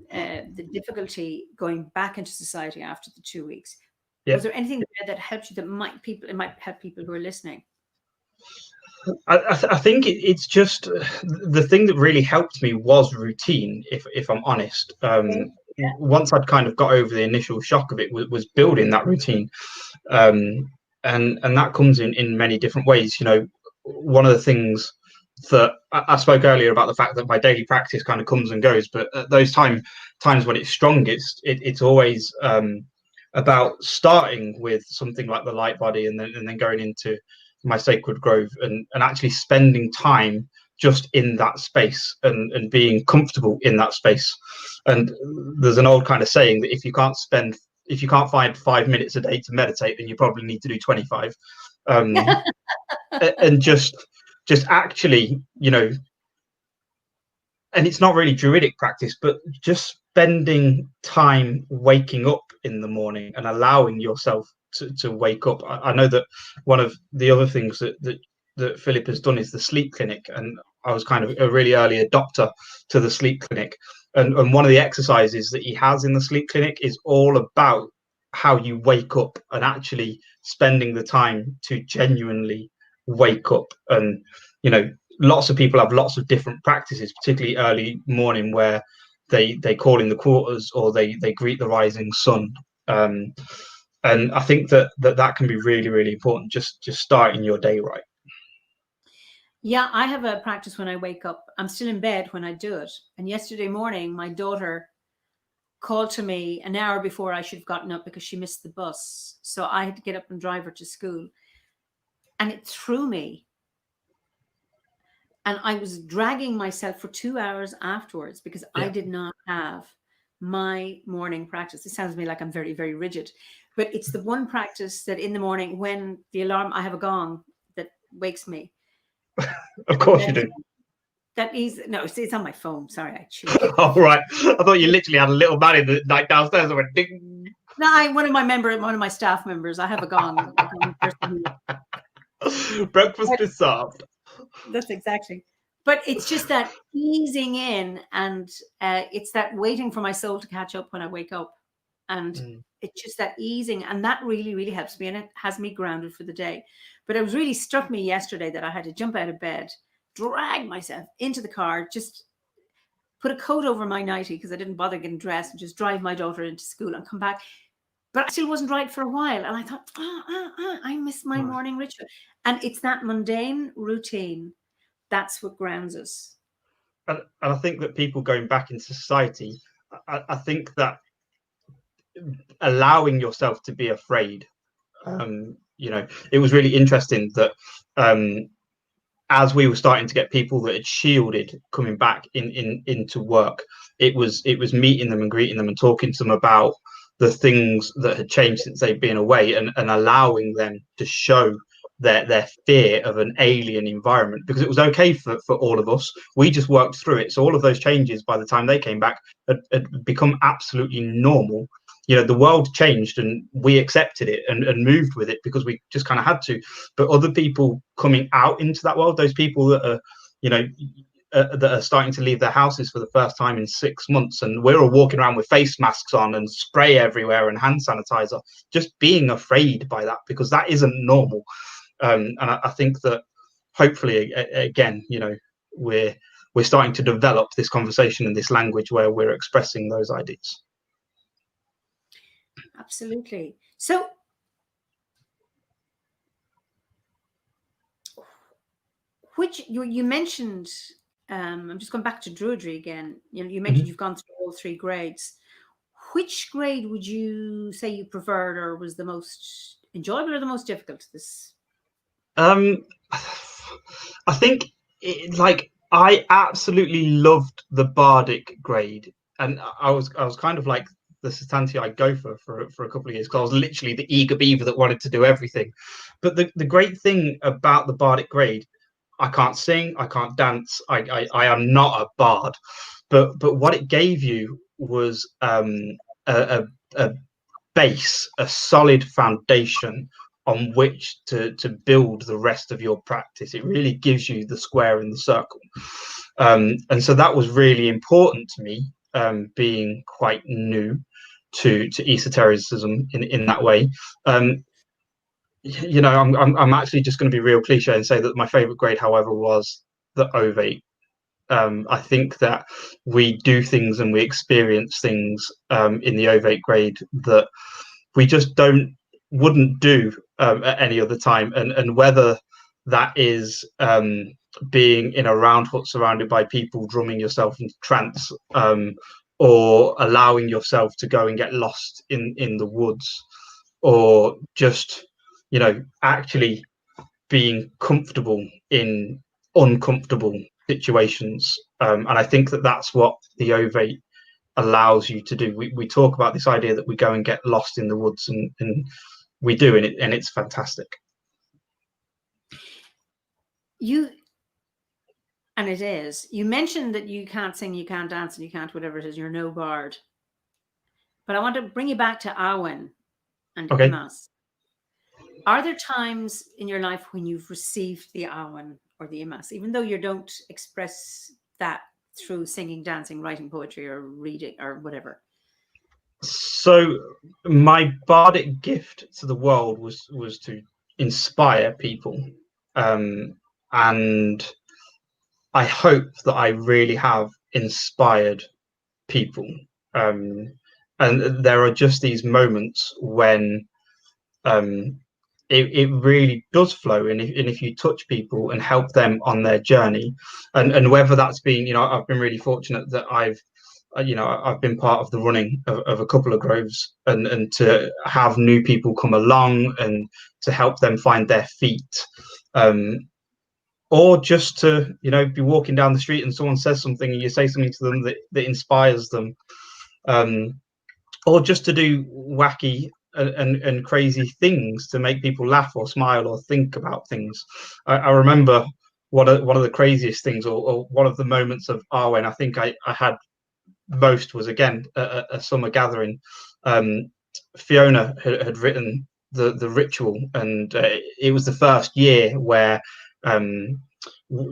the difficulty going back into society after the 2 weeks. Yeah. Was there anything that helped you that it might help people who are listening? I think it's just the thing that really helped me was routine, if I'm honest. Once I'd kind of got over the initial shock of it, was building that routine. And that comes in many different ways. One of the things that I spoke earlier about the fact that my daily practice kind of comes and goes, but at those times when it's strongest, it's always about starting with something like the light body, and then going into my sacred grove, and actually spending time just in that space, and being comfortable in that space. And there's an old kind of saying that if you can't find 5 minutes a day to meditate, then you probably need to do 25. And just actually, and it's not really druidic practice, but just spending time waking up in the morning and allowing yourself to wake up. I know that one of the other things that Philip has done is the sleep clinic, and I was kind of a really early adopter to the sleep clinic. And one of the exercises that he has in the sleep clinic is all about how you wake up, and spending the time to genuinely wake up. And lots of people have lots of different practices, particularly early morning, where they call in the quarters, or they greet the rising sun. And I think that can be really, really important, just starting your day right. Yeah, I have a practice when I wake up. I'm still in bed when I do it. And yesterday morning, my daughter called to me an hour before I should have gotten up because she missed the bus. So I had to get up and drive her to school. And it threw me. And I was dragging myself for 2 hours afterwards because I did not have my morning practice. It sounds to me like I'm very, very rigid, but it's the one practice that in the morning, when the alarm, I have a gong that wakes me. Of course you do. That is, no, it's on my phone. Sorry, I chewed. Oh, right. I thought you literally had a little man in the night downstairs that went ding. No, one of my staff members, I have a gong. Breakfast is served. That's exactly. But it's just that easing in, and it's that waiting for my soul to catch up when I wake up. And it's just that easing, and that really, really helps me, and it has me grounded for the day. But it was really struck me yesterday that I had to jump out of bed, drag myself into the car, just put a coat over my nightie because I didn't bother getting dressed, and just drive my daughter into school and come back. But I still wasn't right for a while. And I thought, I missed my morning ritual. And it's that mundane routine. That's what grounds us. And I think that people going back into society, I think that allowing yourself to be afraid, it was really interesting that as we were starting to get people that had shielded coming back into work, it was meeting them and greeting them and talking to them about the things that had changed since they'd been away, and allowing them to show their fear of an alien environment, because it was okay for all of us. We just worked through it. So all of those changes, by the time they came back, had become absolutely normal. The world changed, and we accepted it and moved with it because we just kind of had to. But other people coming out into that world, those people that are, that are starting to leave their houses for the first time in 6 months, and we're all walking around with face masks on and spray everywhere and hand sanitizer, just being afraid by that, because that isn't normal. And I think that hopefully, again, we're starting to develop this conversation and this language where we're expressing those ideas. Absolutely. So which you mentioned, I'm just going back to Druidry again. You mentioned you've gone through all 3 grades. Which grade would you say you preferred, or was the most enjoyable or the most difficult? I think I absolutely loved the bardic grade, and I was kind of like the Satanti I'd go for a couple of years, because I was literally the eager beaver that wanted to do everything. But the great thing about the bardic grade, I can't sing, I can't dance, I am not a bard, but what it gave you was a base, a solid foundation on which to build the rest of your practice. It really gives you the square and the circle, and so that was really important to me, being quite new to esotericism in that way. I'm actually just going to be real cliche and say that my favorite grade, however, was the ovate. I think that we do things and we experience things in the ovate grade that we just wouldn't do at any other time, and whether that is being in a round hut surrounded by people, drumming yourself into trance, or allowing yourself to go and get lost in the woods, or just, you know, actually being comfortable in uncomfortable situations. And I think that that's what the ovate allows you to do. We talk about this idea that we go and get lost in the woods, and we do, and it's fantastic. And it is. You mentioned that you can't sing, you can't dance, and you can't whatever it is. You're no bard. But I want to bring you back to Awen and Imas. Are there times in your life when you've received the Awen or the Imas, even though you don't express that through singing, dancing, writing poetry, or reading, or whatever? So my bardic gift to the world was to inspire people, and I hope that I really have inspired people. And there are just these moments when it really does flow, and if you touch people and help them on their journey, and whether that's been, you know, I've been really fortunate that I've been part of the running of a couple of groves, and to have new people come along and to help them find their feet, or just to, you know, be walking down the street and someone says something and you say something to them that inspires them, or just to do wacky and crazy things to make people laugh or smile or think about things. I remember one of the craziest things, or one of the moments of Arwen I think I had most, was again a summer gathering. Fiona had written the ritual, and it was the first year where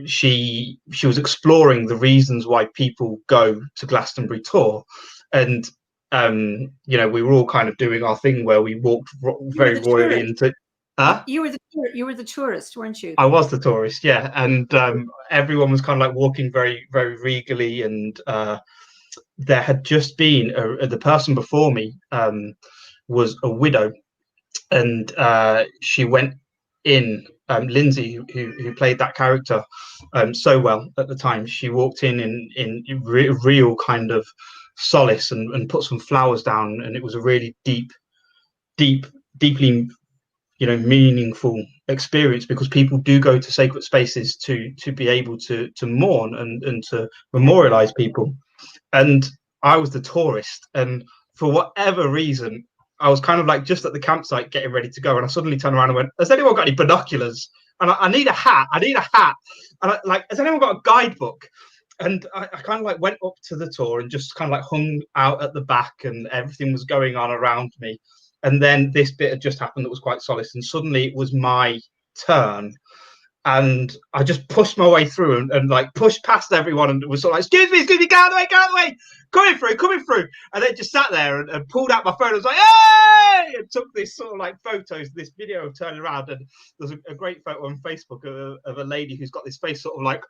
she was exploring the reasons why people go to Glastonbury Tour, and you know, we were all kind of doing our thing where we walked very royally into. You were the tourist, weren't you? I was the tourist, yeah, and everyone was kind of like walking very, very regally, and there had just been the person before me was a widow, and she went in. Lindsay, who played that character so well at the time, she walked in real kind of solace, and put some flowers down, and it was a really deeply, you know, meaningful experience, because people do go to sacred spaces to be able to mourn and to memorialize people. And I was the tourist, and for whatever reason, I was kind of like just at the campsite getting ready to go, and I suddenly turned around and went, "Has anyone got any binoculars? And I need a hat. I need a hat." And has anyone got a guidebook? And I kind of like went up to the tour and just kind of like hung out at the back, and everything was going on around me. And then this bit had just happened that was quite solace, and suddenly it was my turn. And I just pushed my way through and like pushed past everyone, and was sort of like, excuse me, get out of the way, coming through. And then just sat there and pulled out my phone and was like, hey! And took this sort of like photos, this video of turning around. And there's a great photo on Facebook of a lady who's got this face sort of like,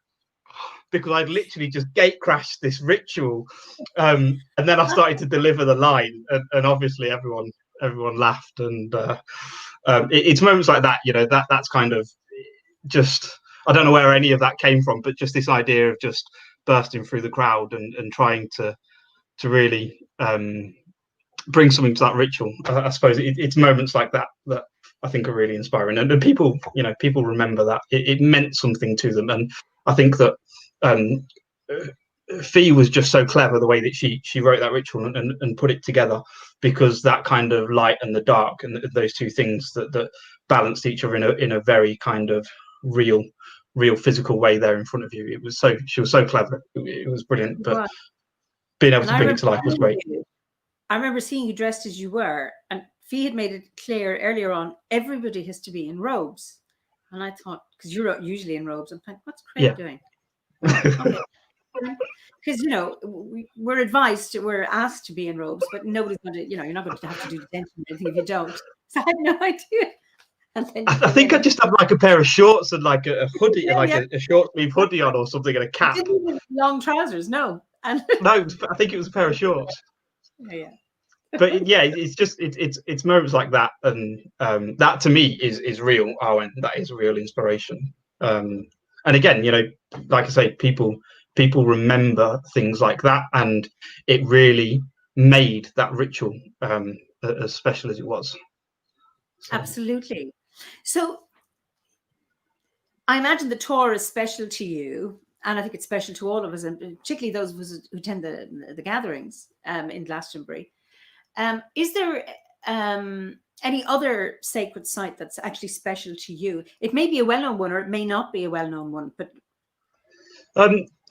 because I'd literally just gate crashed this ritual. And then I started to deliver the line, and obviously everyone laughed. And it's moments like that, you know, that's kind of just, I don't know where any of that came from, but just this idea of just bursting through the crowd and trying to really bring something to that ritual. I suppose it's moments like that I think are really inspiring, and people, you know, people remember that it meant something to them. And I think that Fee was just so clever the way that she wrote that ritual and put it together, because that kind of light and the dark, and those two things that balanced each other in a very kind of real physical way there in front of you. She was so clever. It was brilliant. But being able to bring it to life was great. I remember seeing you dressed as you were, and Fee had made it clear earlier on, everybody has to be in robes. And I thought, because you're usually in robes, I'm like, what's Craig doing? Okay. Because, you know, we're asked to be in robes, but nobody's going to, you know, you're not going to have to do detention or anything if you don't. So I had no idea. I think I just had like a pair of shorts and like a hoodie, a short sleeve hoodie on or something, and a cap. You didn't even long trousers, no. No, I think it was a pair of shorts. Yeah. But yeah, it's just it's moments like that, and that to me is real, Arwen. That is real inspiration. And again, like I say, people remember things like that, and it really made that ritual as special as it was. So. Absolutely. So I imagine the tour is special to you, and I think it's special to all of us, and particularly those of us who attend the gatherings in Glastonbury. Is there any other sacred site that's actually special to you? It may be a well-known one, or it may not be a well-known one, but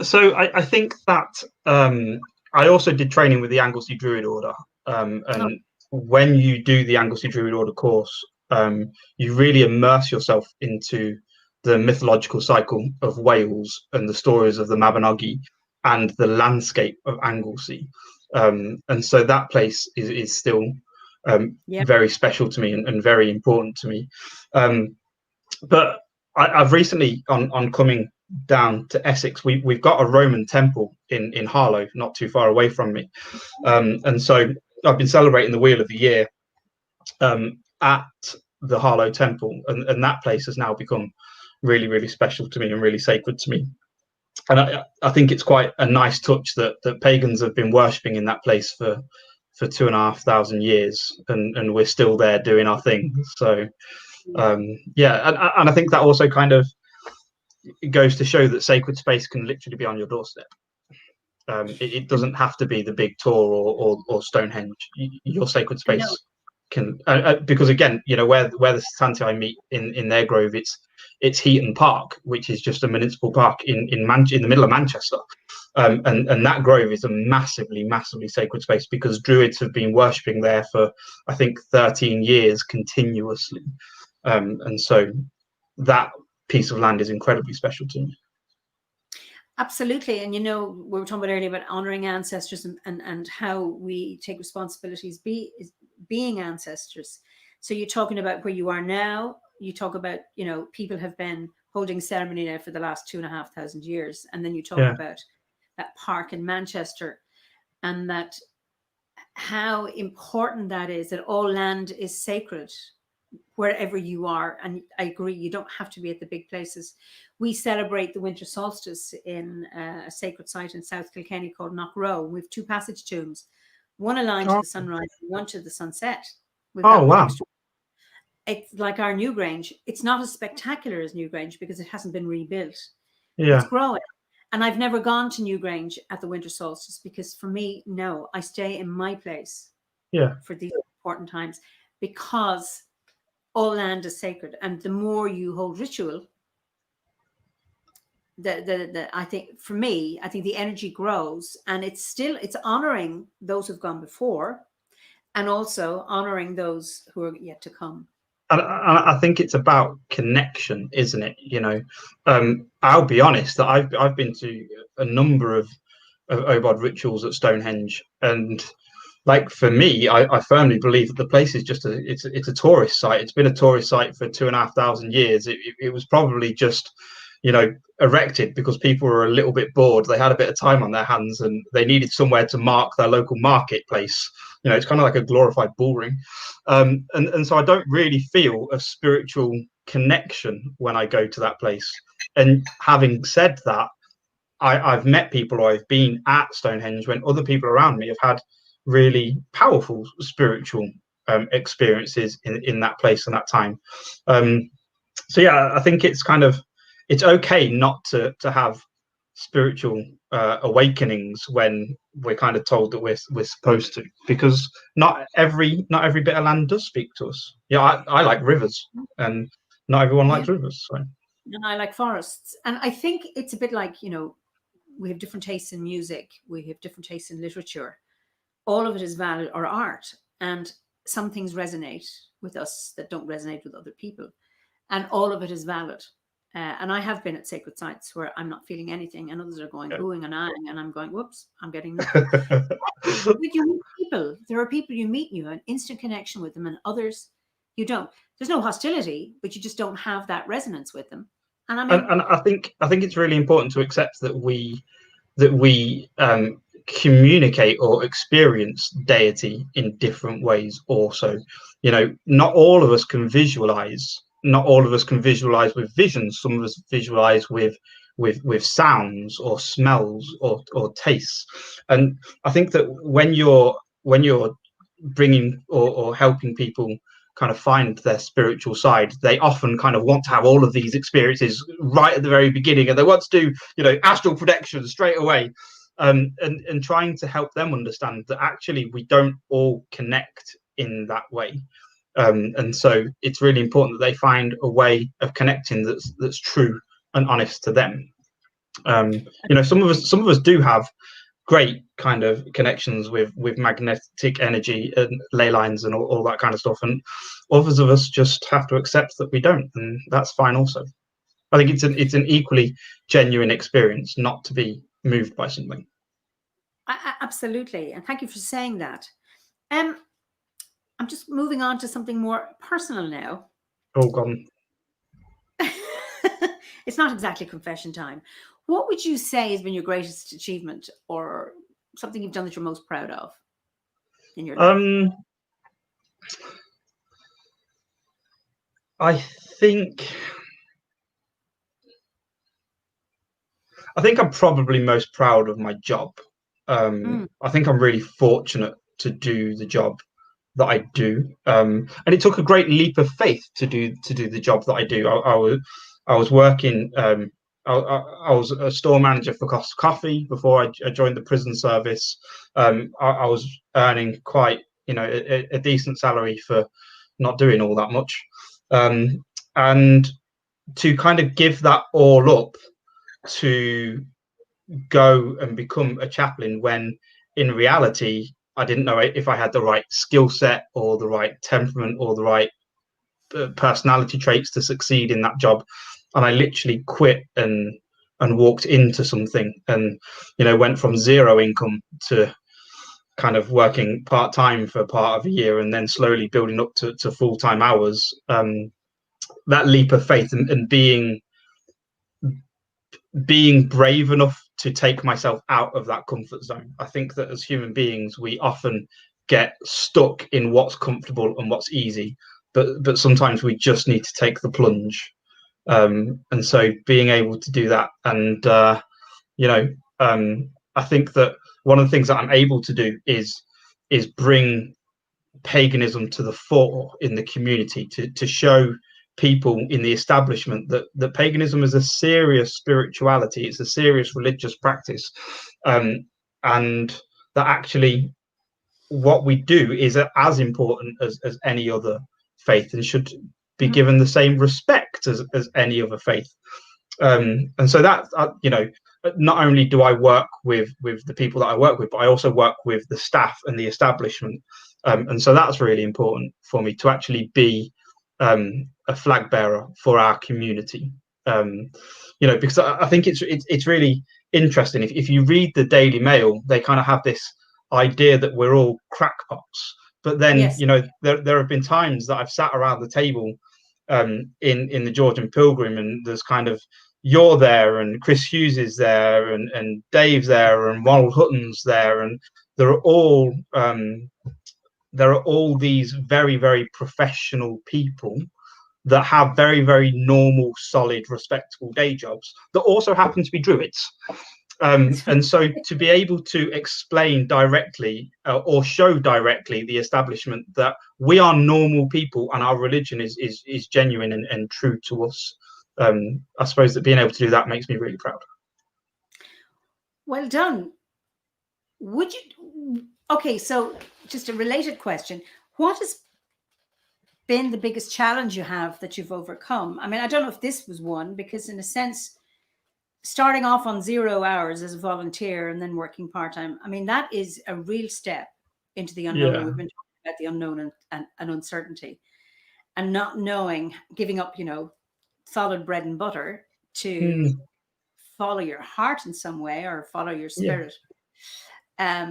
so I think that I also did training with the Anglesey Druid Order, and when you do the Anglesey Druid Order course, you really immerse yourself into the mythological cycle of Wales and the stories of the Mabinogi and the landscape of Anglesey, and so that place is still very special to me and very important to me. But I've recently, on coming down to Essex, we've got a Roman temple in Harlow, not too far away from me, and so I've been celebrating the Wheel of the Year at the Harlow temple, and that place has now become really, really special to me and really sacred to me. And I think it's quite a nice touch that pagans have been worshipping in that place for 2,500 years, and we're still there doing our thing. So yeah, and I think that also kind of goes to show that sacred space can literally be on your doorstep. It doesn't have to be the big tour or Stonehenge. Your sacred space can, because again, where the Santi meet in their grove, it's Heaton Park, which is just a municipal park in the middle of Manchester, and that grove is a massively sacred space because Druids have been worshipping there for, I think, 13 years continuously, and so that piece of land is incredibly special to me. Absolutely. And we were talking about earlier about honoring ancestors and how we take responsibilities being ancestors. So you're talking about where you are now. You talk about, people have been holding ceremony now for the last 2,500 years. And then you talk about that park in Manchester, and that how important that is, that all land is sacred wherever you are. And I agree, you don't have to be at the big places. We celebrate the winter solstice in a sacred site in South Kilkenny called Knockrow. We have 2 passage tombs, one aligned to the sunrise, one to the sunset. Wow. It's like our Newgrange. It's not as spectacular as Newgrange because it hasn't been rebuilt. Yeah. It's growing. And I've never gone to Newgrange at the winter solstice because for me, no, I stay in my place for these important times, because all land is sacred. And the more you hold ritual, I think, for me, I think the energy grows, and it's honoring those who've gone before and also honoring those who are yet to come. And I think it's about connection, isn't it? I'll be honest that I've been to a number of OBOD rituals at Stonehenge, and like for me, I firmly believe that the place is just it's a tourist site. It's been a tourist site for 2,500 years. It was probably just erected because people were a little bit bored. They had a bit of time on their hands and they needed somewhere to mark their local marketplace. It's kind of like a glorified bullring. And so I don't really feel a spiritual connection when I go to that place. And having said that, I've met people, or I've been at Stonehenge when other people around me have had really powerful spiritual experiences in that place and that time. So yeah, I think it's okay not to have spiritual awakenings when we're kind of told that we're supposed to, because not every bit of land does speak to us. I like rivers, and not everyone likes rivers. So. And I like forests. And I think it's a bit like, we have different tastes in music, we have different tastes in literature. All of it is valid, or art, and some things resonate with us that don't resonate with other people, and all of it is valid. And I have been at sacred sites where I'm not feeling anything, and others are going oohing and ahhing, and I'm going, whoops, I'm getting nothing. But you meet people. There are people you meet, and you have an instant connection with them, and others you don't. There's no hostility, but you just don't have that resonance with them. And I think it's really important to accept that we communicate or experience deity in different ways also. Not all of us can visualize not all of us can visualize with visions. Some of us visualize with sounds or smells or tastes. And I think that when you're bringing or helping people kind of find their spiritual side, they often kind of want to have all of these experiences right at the very beginning, and they want to do, you know, astral projection straight away, and trying to help them understand that actually we don't all connect in that way. And so it's really important that they find a way of connecting that's true and honest to them. You know, some of us do have great kind of connections with magnetic energy and ley lines and all that kind of stuff, and others of us just have to accept that we don't, and that's fine also. I think it's an equally genuine experience not to be moved by something. Absolutely, and thank you for saying that. I'm just moving on to something more personal now. Oh, gone. It's not exactly confession time. What would you say has been your greatest achievement, or something you've done that you're most proud of in your life? I think I'm probably most proud of my job. I think I'm really fortunate to do the job that I do, and it took a great leap of faith to do the job that I do. I was working. I was a store manager for Costa Coffee before I joined the prison service. I was earning quite, you know, a decent salary for not doing all that much, and to kind of give that all up to go and become a chaplain, when in reality I didn't know if I had the right skill set or the right temperament or the right personality traits to succeed in that job. And I literally quit and walked into something, and, you know, went from zero income to kind of working part-time for part of a year, and then slowly building up to full-time hours. That leap of faith and being brave enough to take myself out of that comfort zone. I think that as human beings, we often get stuck in what's comfortable and what's easy, but sometimes we just need to take the plunge. And so being able to do that, and you know, I think that one of the things that I'm able to do is bring paganism to the fore in the community, to show people in the establishment that paganism is a serious spirituality, it's a serious religious practice, and that actually what we do is as important as any other faith, and should be given the same respect as any other faith. And so that, you know, not only do I work with the people that I work with, but I also work with the staff and the establishment. And so that's really important for me, to actually be a flag bearer for our community. You know, because I think it's really interesting. If you read the Daily Mail, they kind of have this idea that we're all crackpots. But then, yes, you know, there have been times that I've sat around the table in the Georgian Pilgrim, and there's kind of, you're there, and Chris Hughes is there, and Dave's there, and Ronald Hutton's there, and there are all these very, very professional people that have very, very normal, solid, respectable day jobs that also happen to be druids. And so to be able to explain directly or show directly the establishment that we are normal people and our religion is genuine and true to us, I suppose that being able to do that makes me really proud. Well done. Would you, okay, so just a related question, what has been the biggest challenge you have that you've overcome? I mean, I don't know if this was one, because in a sense, starting off on 0 hours as a volunteer and then working part-time, I mean, that is a real step into the unknown. Yeah. We've been talking about the unknown and uncertainty, and not knowing, giving up, you know, solid bread and butter to follow your heart in some way, or follow your spirit. Yeah.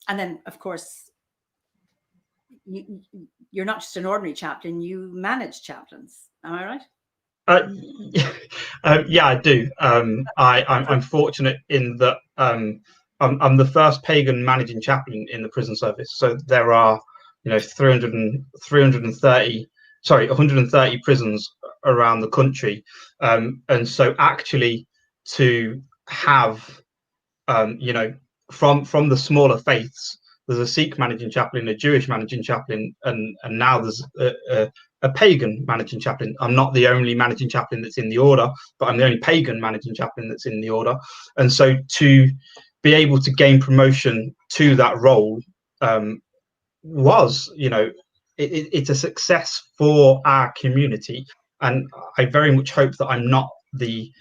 And then, of course, you're not just an ordinary chaplain, you manage chaplains. Am I right? Yeah, I do. I'm fortunate in that I'm the first pagan managing chaplain in the prison service. So there are, you know, 130 prisons around the country, and so actually to have from the smaller faiths, there's a Sikh managing chaplain, a Jewish managing chaplain, and now there's a pagan managing chaplain. I'm not the only managing chaplain that's in the order, but I'm the only pagan managing chaplain that's in the order. And so to be able to gain promotion to that role was, it's a success for our community. And I very much hope that I'm not the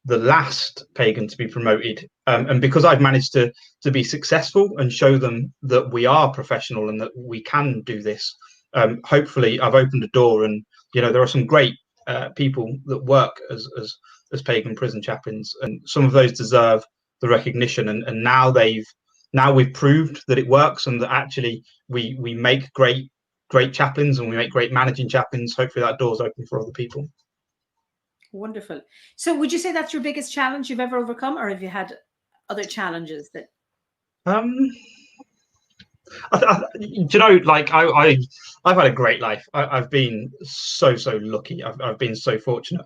last pagan to be promoted, and because I've managed to be successful and show them that we are professional and that we can do this, hopefully I've opened a door. And there are some great people that work as pagan prison chaplains, and some of those deserve the recognition, and now we've proved that it works, and that actually we make great chaplains, and we make great managing chaplains. Hopefully that door's open for other people. Wonderful. So would you say that's your biggest challenge you've ever overcome, or have you had other challenges that like I've had a great life. I've been so lucky. I've been so fortunate.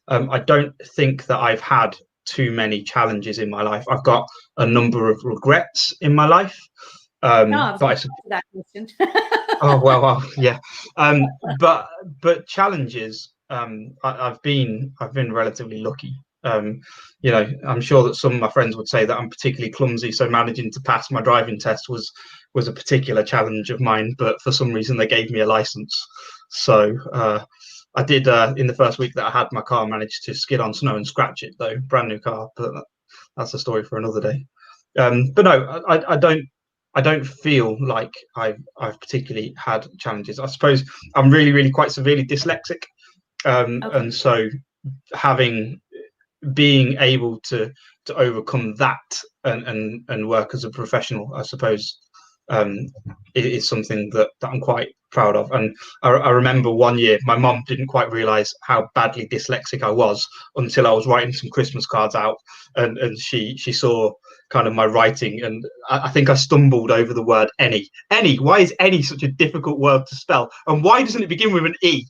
I don't think that I've had too many challenges in my life. I've got a number of regrets in my life, no, but that question. Oh well, yeah. But challenges. I've been relatively lucky. I'm sure that some of my friends would say that I'm particularly clumsy, so managing to pass my driving test was a particular challenge of mine. But for some reason, they gave me a license. So I did in the first week that I had my car, managed to skid on snow and scratch it, though. Brand new car, but that's a story for another day. But no, I don't feel like I've particularly had challenges. I suppose I'm really quite severely dyslexic, Okay. and so being able to overcome that and work as a professional, I suppose, is something that I'm quite proud of. And I remember one year my mom didn't quite realize how badly dyslexic I was until I was writing some Christmas cards out, and she saw kind of my writing, and I think I stumbled over the word any. Why is any such a difficult word to spell, and why doesn't it begin with an E?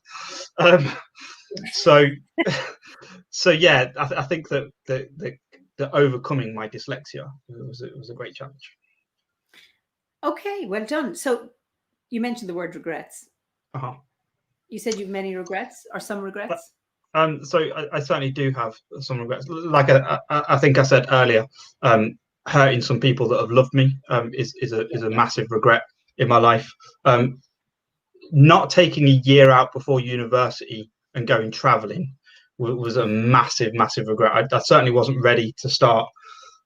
So yeah, I think that the overcoming my dyslexia was a great challenge. Okay, well done. So you mentioned the word regrets. Uh-huh. You said you've many regrets, or some regrets? So I certainly do have some regrets. Like I think I said earlier, hurting some people that have loved me is a massive regret in my life. Not taking a year out before university and going traveling was a massive regret. I certainly wasn't ready to start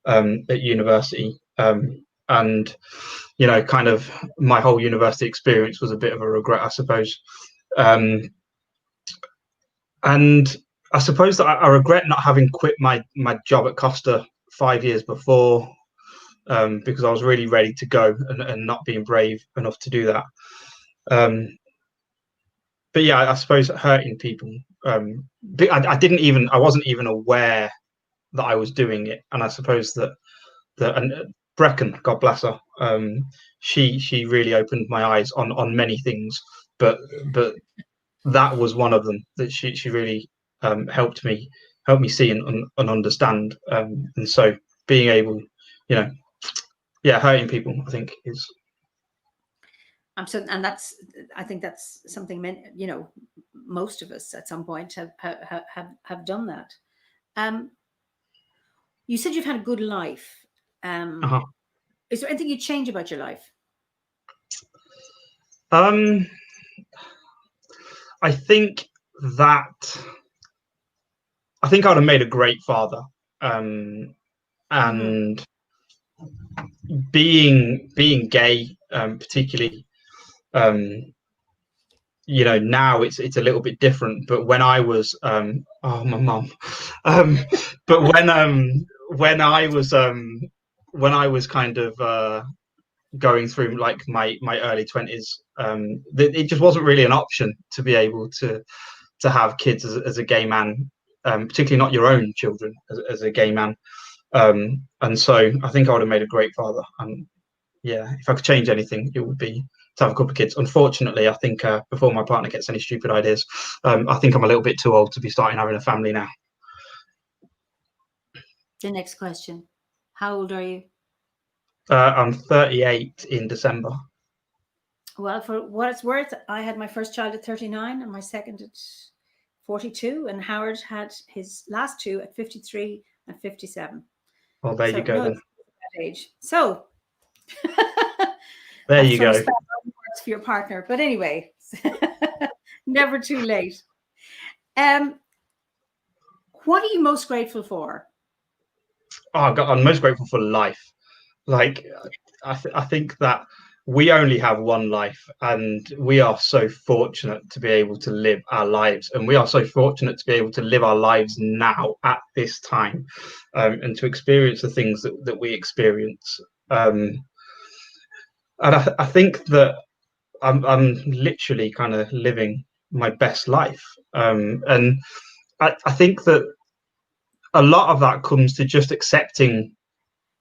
at university, and kind of my whole university experience was a bit of a regret, I suppose. And I suppose that I regret not having quit my job at Costa 5 years before, because I was really ready to go and not being brave enough to do that. But yeah, I suppose hurting people. I wasn't even aware that I was doing it, and I suppose that and Brecken, God bless her, she really opened my eyes on many things, but that was one of them, that she really helped me see and understand, and so being able, hurting people, I think is. And I think that's something most of us at some point have done that. You said you've had a good life. Is there anything you'd change about your life? I think I would have made a great father, and being gay, particularly, now it's a little bit different. But when I was, my mum, but when I was kind of going through like my early 20s, it just wasn't really an option to be able to have kids as a gay man, particularly not your own children as a gay man. And so I think I would have made a great father. And yeah, if I could change anything, it would be to have a couple of kids. Unfortunately, I think before my partner gets any stupid ideas, I think I'm a little bit too old to be starting having a family now. The next question. How old are you? I'm 38 in December. Well, for what it's worth, I had my first child at 39 and my second at 42, and Howard had his last two at 53 and 57. Well, there you go, no, then. That age. So there you go. For your partner, but anyway, never too late. What are you most grateful for? Oh God, I'm most grateful for life. Like, I think that we only have one life, and we are so fortunate to be able to live our lives, and we are so fortunate to be able to live our lives now at this time, and to experience the things that we experience. And I think that I'm literally kind of living my best life, and I think that a lot of that comes to just accepting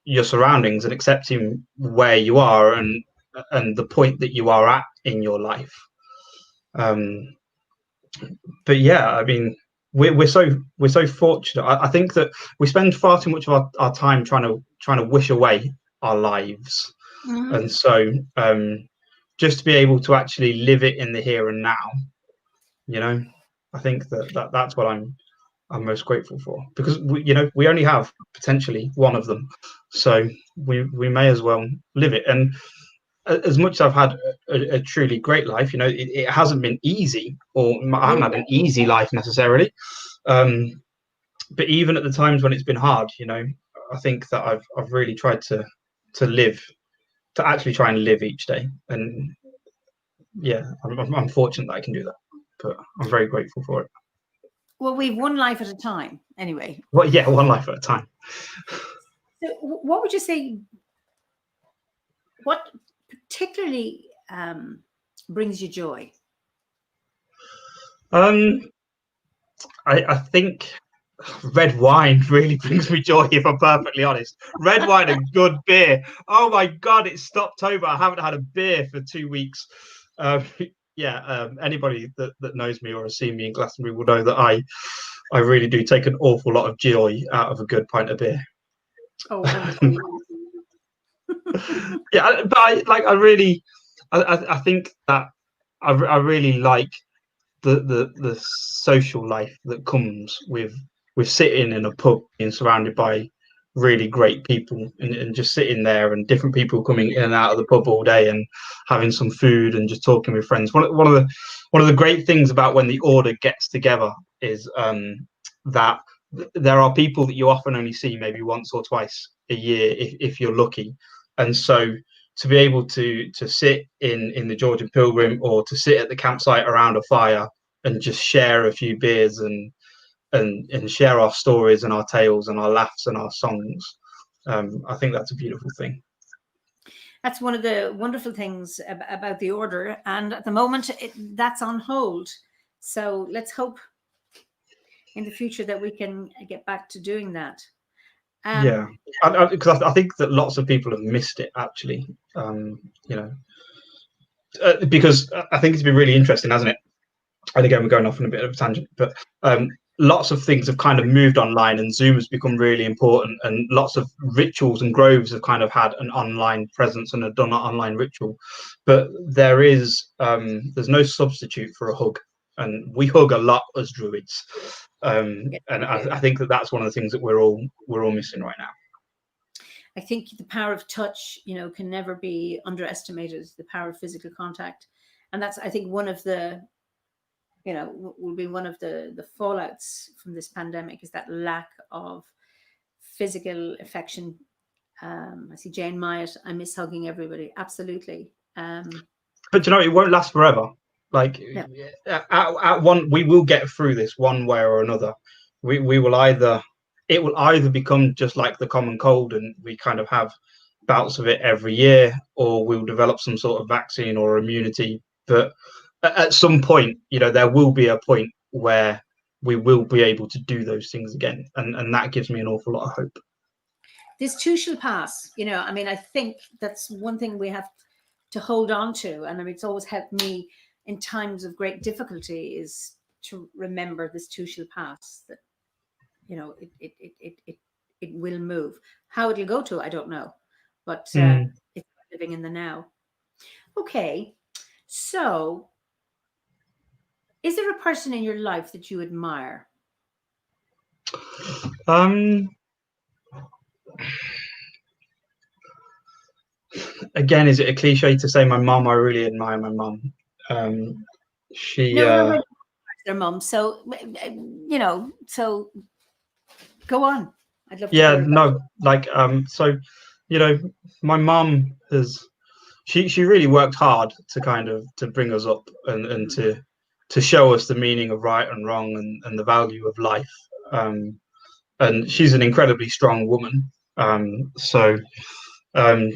your surroundings and accepting where you are and the point that you are at in your life. But yeah, I mean, we're so fortunate. I think that we spend far too much of our time trying to wish away our lives. Mm-hmm. And so just to be able to actually live it in the here and now, you know, I think that's what I'm most grateful for, because we only have potentially one of them, so we may as well live it. And as much as I've had a truly great life, it hasn't been easy, or I haven't had an easy life necessarily, but even at the times when it's been hard, I think that I've really tried to actually try and live each day. And yeah, I'm fortunate that I can do that, but I'm very grateful for it. Well, we've one life at a time, anyway. Well, yeah, one life at a time. So what would you say, what particularly brings you joy? I think red wine really brings me joy, if I'm perfectly honest. Red wine and good beer. Oh my God, it's Stoptober. I haven't had a beer for 2 weeks. Anybody that knows me or has seen me in Glastonbury will know that I really do take an awful lot of joy out of a good pint of beer. Oh, wonderful. Yeah, but I think that I really like the social life that comes with sitting in a pub and surrounded by really great people, and just sitting there, and different people coming in and out of the pub all day, and having some food and just talking with friends. One of the great things about when the order gets together is that there are people that you often only see maybe once or twice a year, if you're lucky. And so to be able to sit in the Georgian Pilgrim, or to sit at the campsite around a fire and just share a few beers and share our stories and our tales and our laughs and our songs, I think that's a beautiful thing. That's one of the wonderful things about the order, and at the moment that's on hold. So let's hope in the future that we can get back to doing that. Yeah, because I think that lots of people have missed it, actually. Because I think it's been really interesting, hasn't it? And again, we're going off on a bit of a tangent, but lots of things have kind of moved online, and Zoom has become really important, and lots of rituals and groves have kind of had an online presence and have done an online ritual. But there's no substitute for a hug, and we hug a lot as druids, and I think that's one of the things that we're all missing right now. I think the power of touch, can never be underestimated. The power of physical contact, and that's, I think, one of the will be one of the fallouts from this pandemic, is that lack of physical affection. I see Jane Myatt, I miss hugging everybody. Absolutely. But it won't last forever. Like, at one, we will get through this one way or another. It will either become just like the common cold, and we kind of have bouts of it every year, or we'll develop some sort of vaccine or immunity. But at some point, there will be a point where we will be able to do those things again, and that gives me an awful lot of hope. This too shall pass. I think that's one thing we have hold on to. And I mean, it's always helped me in times of great difficulty is to remember this too shall pass, that, you know, it will move. How it'll go to, I don't know, but it's living in the now. Okay, so is there a person in your life that you admire? Again, is it a cliche to say my mum? I really admire my mum. She no, their mum. So you know, so go on. I'd love to hear no, like so, you know, my mum has she really worked hard to kind of to bring us up and to show us the meaning of right and wrong and the value of life. And she's an incredibly strong woman. So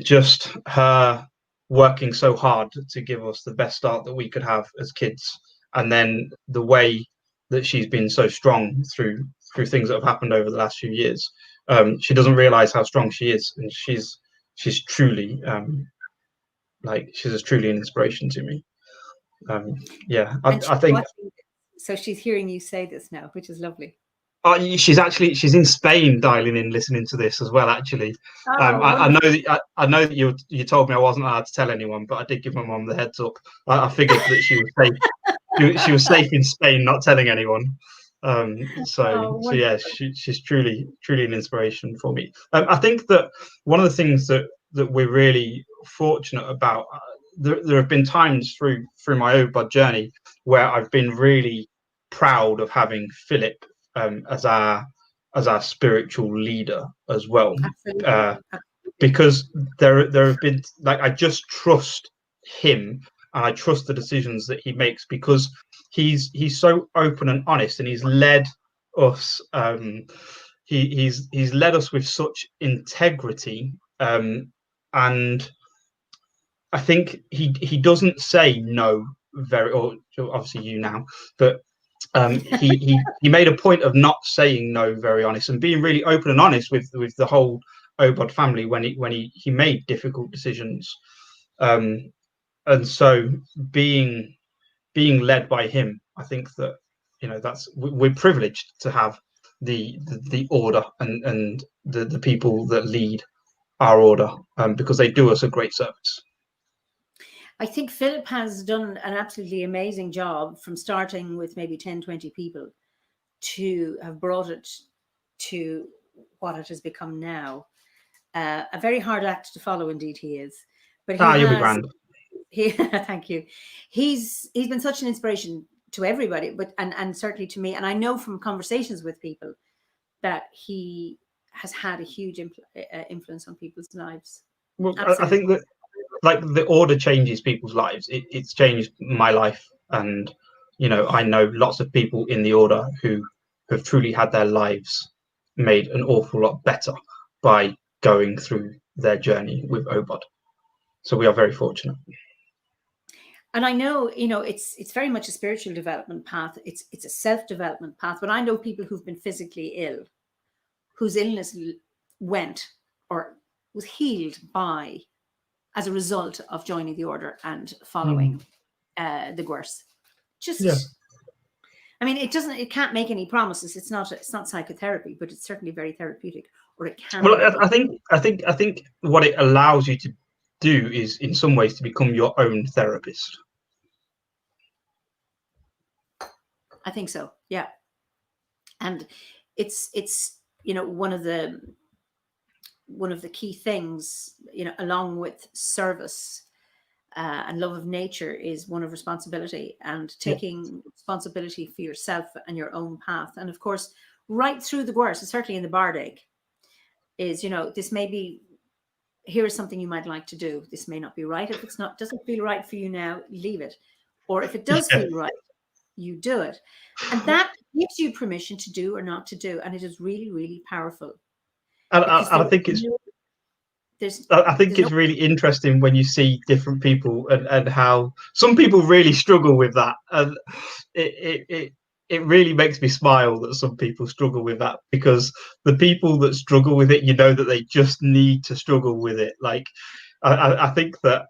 just her working so hard to give us the best start that we could have as kids, and then the way that she's been so strong through things that have happened over the last few years. She doesn't realize how strong she is, and she's truly she's truly an inspiration to me. I think so. She's hearing you say this now, which is lovely. She's in Spain, dialing in, listening to this as well. Actually, I know that you told me I wasn't allowed to tell anyone, but I did give my mum the heads up. I figured that she was safe. She was safe in Spain, not telling anyone. So yeah, she's truly an inspiration for me. I think that one of the things that we're really fortunate about, there have been times through my OBOD journey where I've been really proud of having Philip as our spiritual leader as well. Because there have been, like, I just trust him and I trust the decisions that he makes, because he's so open and honest, and he's led us he's led us with such integrity, and I think he doesn't say no very, or obviously you now, but he made a point of not saying no very honest, and being really open and honest with the whole OBOD family when he made difficult decisions. And so being led by him, I think that, you know, we're privileged to have the order and the people that lead our order, because they do us a great service. I think Philip has done an absolutely amazing job from starting with maybe 10, 20 people to have brought it to what it has become now. A very hard act to follow, indeed he is. But you'll be grand. Thank you. He's been such an inspiration to everybody, but and certainly to me. And I know from conversations with people that he has had a huge influence on people's lives. Well, I think that, like, the order changes people's lives. It's changed my life, and, you know, I know lots of people in the order who have truly had their lives made an awful lot better by going through their journey with OBOD. So we are very fortunate. And I know, you know, it's very much a spiritual development path. It's a self-development path. But I know people who've been physically ill, whose illness went or was healed as a result of joining the order and following the Gwers. I mean, it can't make any promises. It's not psychotherapy, but it's certainly very therapeutic. Or it can. Well, I think what it allows you to do is, in some ways, to become your own therapist. I think so. Yeah. And it's you know, one of the key things, you know, along with service and love of nature, is one of responsibility, and taking responsibility for yourself and your own path. And of course, right through the Gwers, certainly in the Bardic, is, you know, this may be, here is something you might like to do. This may not be right. If it's not, doesn't feel right for you now, leave it. Or if it does feel right, you do it. And that gives you permission to do or not to do. And it is really, really powerful. I think it's really interesting when you see different people and how some people really struggle with that. And it really makes me smile that some people struggle with that, because the people that struggle with it, you know, that they just need to struggle with it. Like, I think that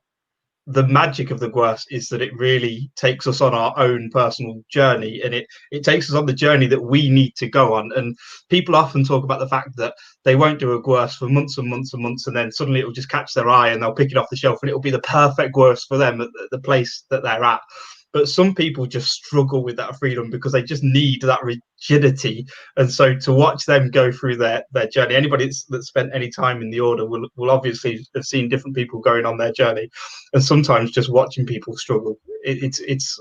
the magic of the Gwers is that it really takes us on our own personal journey, and it takes us on the journey that we need to go on. And people often talk about the fact that they won't do a Gwers for months and months and months, and then suddenly it will just catch their eye and they'll pick it off the shelf and it will be the perfect Gwers for them at the place that they're at. But some people just struggle with that freedom because they just need that rigidity. And so to watch them go through their journey, anybody that's spent any time in the order will obviously have seen different people going on their journey. And sometimes just watching people struggle, it's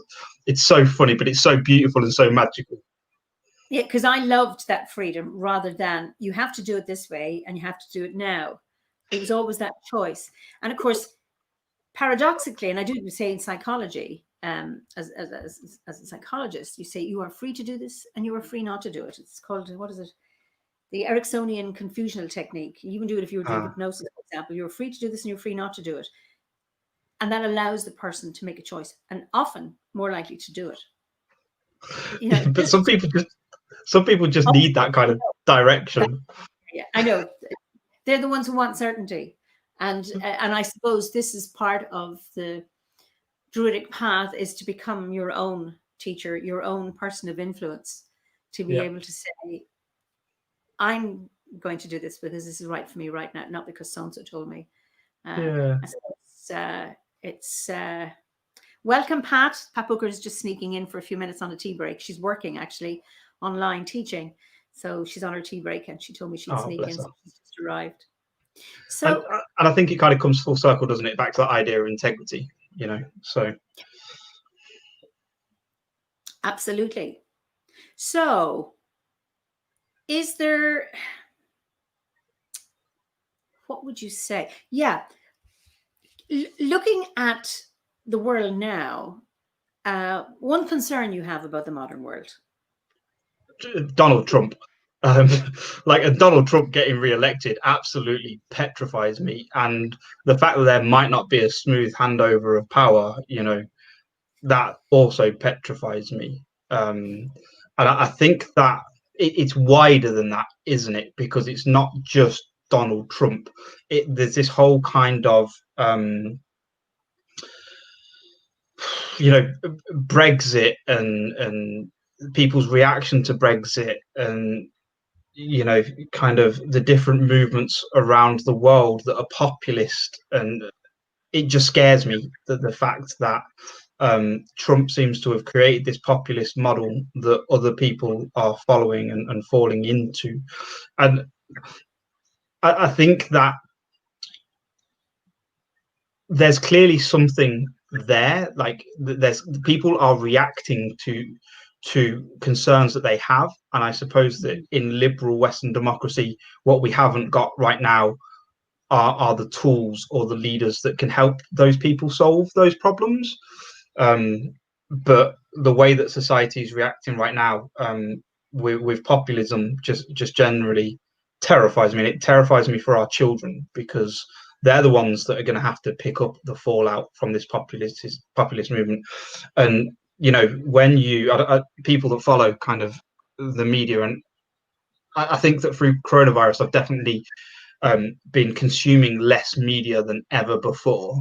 so funny, but it's so beautiful and so magical. Yeah, because I loved that freedom rather than you have to do it this way and you have to do it now. It was always that choice. And of course, paradoxically, and I do say in psychology, as a psychologist, you say you are free to do this and you are free not to do it. It's called, what is it? The Ericksonian confusional technique. You even do it if you were doing hypnosis, for example. You're free to do this and you're free not to do it. And that allows the person to make a choice, and often more likely to do it. You know, but some people just need that kind of direction. Yeah, I know. They're the ones who want certainty. And I suppose this is part of the Druidic path, is to become your own teacher, your own person of influence, to be able to say, I'm going to do this because this is right for me right now, not because so-and-so told me. I suppose it's welcome, Pat. Pat Booker is just sneaking in for a few minutes on a tea break. She's working actually online teaching. So she's on her tea break and she told me she'd sneak in. So she's just arrived. So, and I think it kind of comes full circle, doesn't it? Back to that idea of integrity, you know, so. Absolutely. So is there, what would you say? Yeah. Looking at the world now, one concern you have about the modern world? Donald Trump. Like Donald Trump getting re-elected absolutely petrifies me, and the fact that there might not be a smooth handover of power, you know, that also petrifies me. And I think that it's wider than that, isn't it? Because it's not just Donald Trump. There's this whole kind of you know, Brexit and people's reaction to Brexit, and you know, kind of the different movements around the world that are populist, and it just scares me that the fact that Trump seems to have created this populist model that other people are following and falling into. And I think that there's clearly something there, like there's people are reacting to concerns that they have, and I suppose that in liberal Western democracy, what we haven't got right now are the tools or the leaders that can help those people solve those problems. But the way that society is reacting right now, with populism, just generally terrifies me. And it terrifies me for our children, because they're the ones that are going to have to pick up the fallout from this populist movement. And you know, when people that follow kind of the media, and I think that through coronavirus, I've definitely been consuming less media than ever before,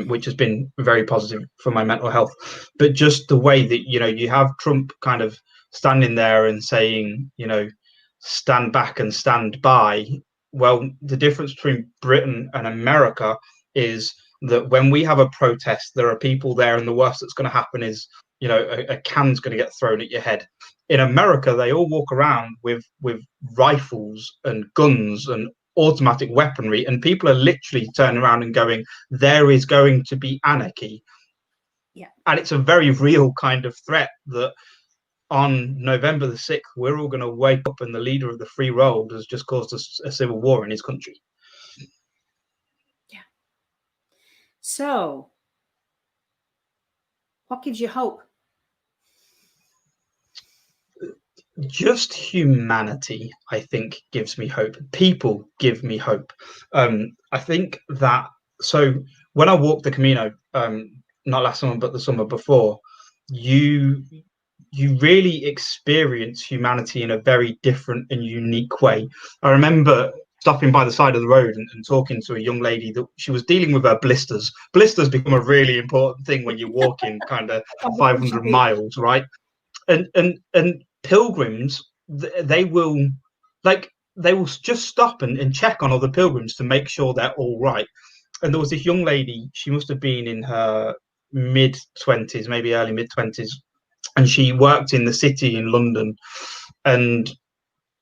which has been very positive for my mental health. But just the way that, you know, you have Trump kind of standing there and saying, you know, stand back and stand by. Well, the difference between Britain and America is that when we have a protest, there are people there, and the worst that's going to happen is, you know, a can's going to get thrown at your head. In America, they all walk around with rifles and guns and automatic weaponry, and people are literally turning around and going, there is going to be anarchy. Yeah. And it's a very real kind of threat that on November the 6th, we're all going to wake up and the leader of the free world has just caused a civil war in his country. Yeah. So what gives you hope? Just humanity, I think, gives me hope. People give me hope. I think that, so when I walked the Camino, not last summer, but the summer before, you really experience humanity in a very different and unique way. I remember stopping by the side of the road and talking to a young lady that she was dealing with her blisters. Blisters become a really important thing when you're walking kind of 500 miles, right? And pilgrims, they will just stop and check on other pilgrims to make sure they're all right. And there was this young lady, she must have been in her mid-20s, maybe early mid-20s, and she worked in the city in London, and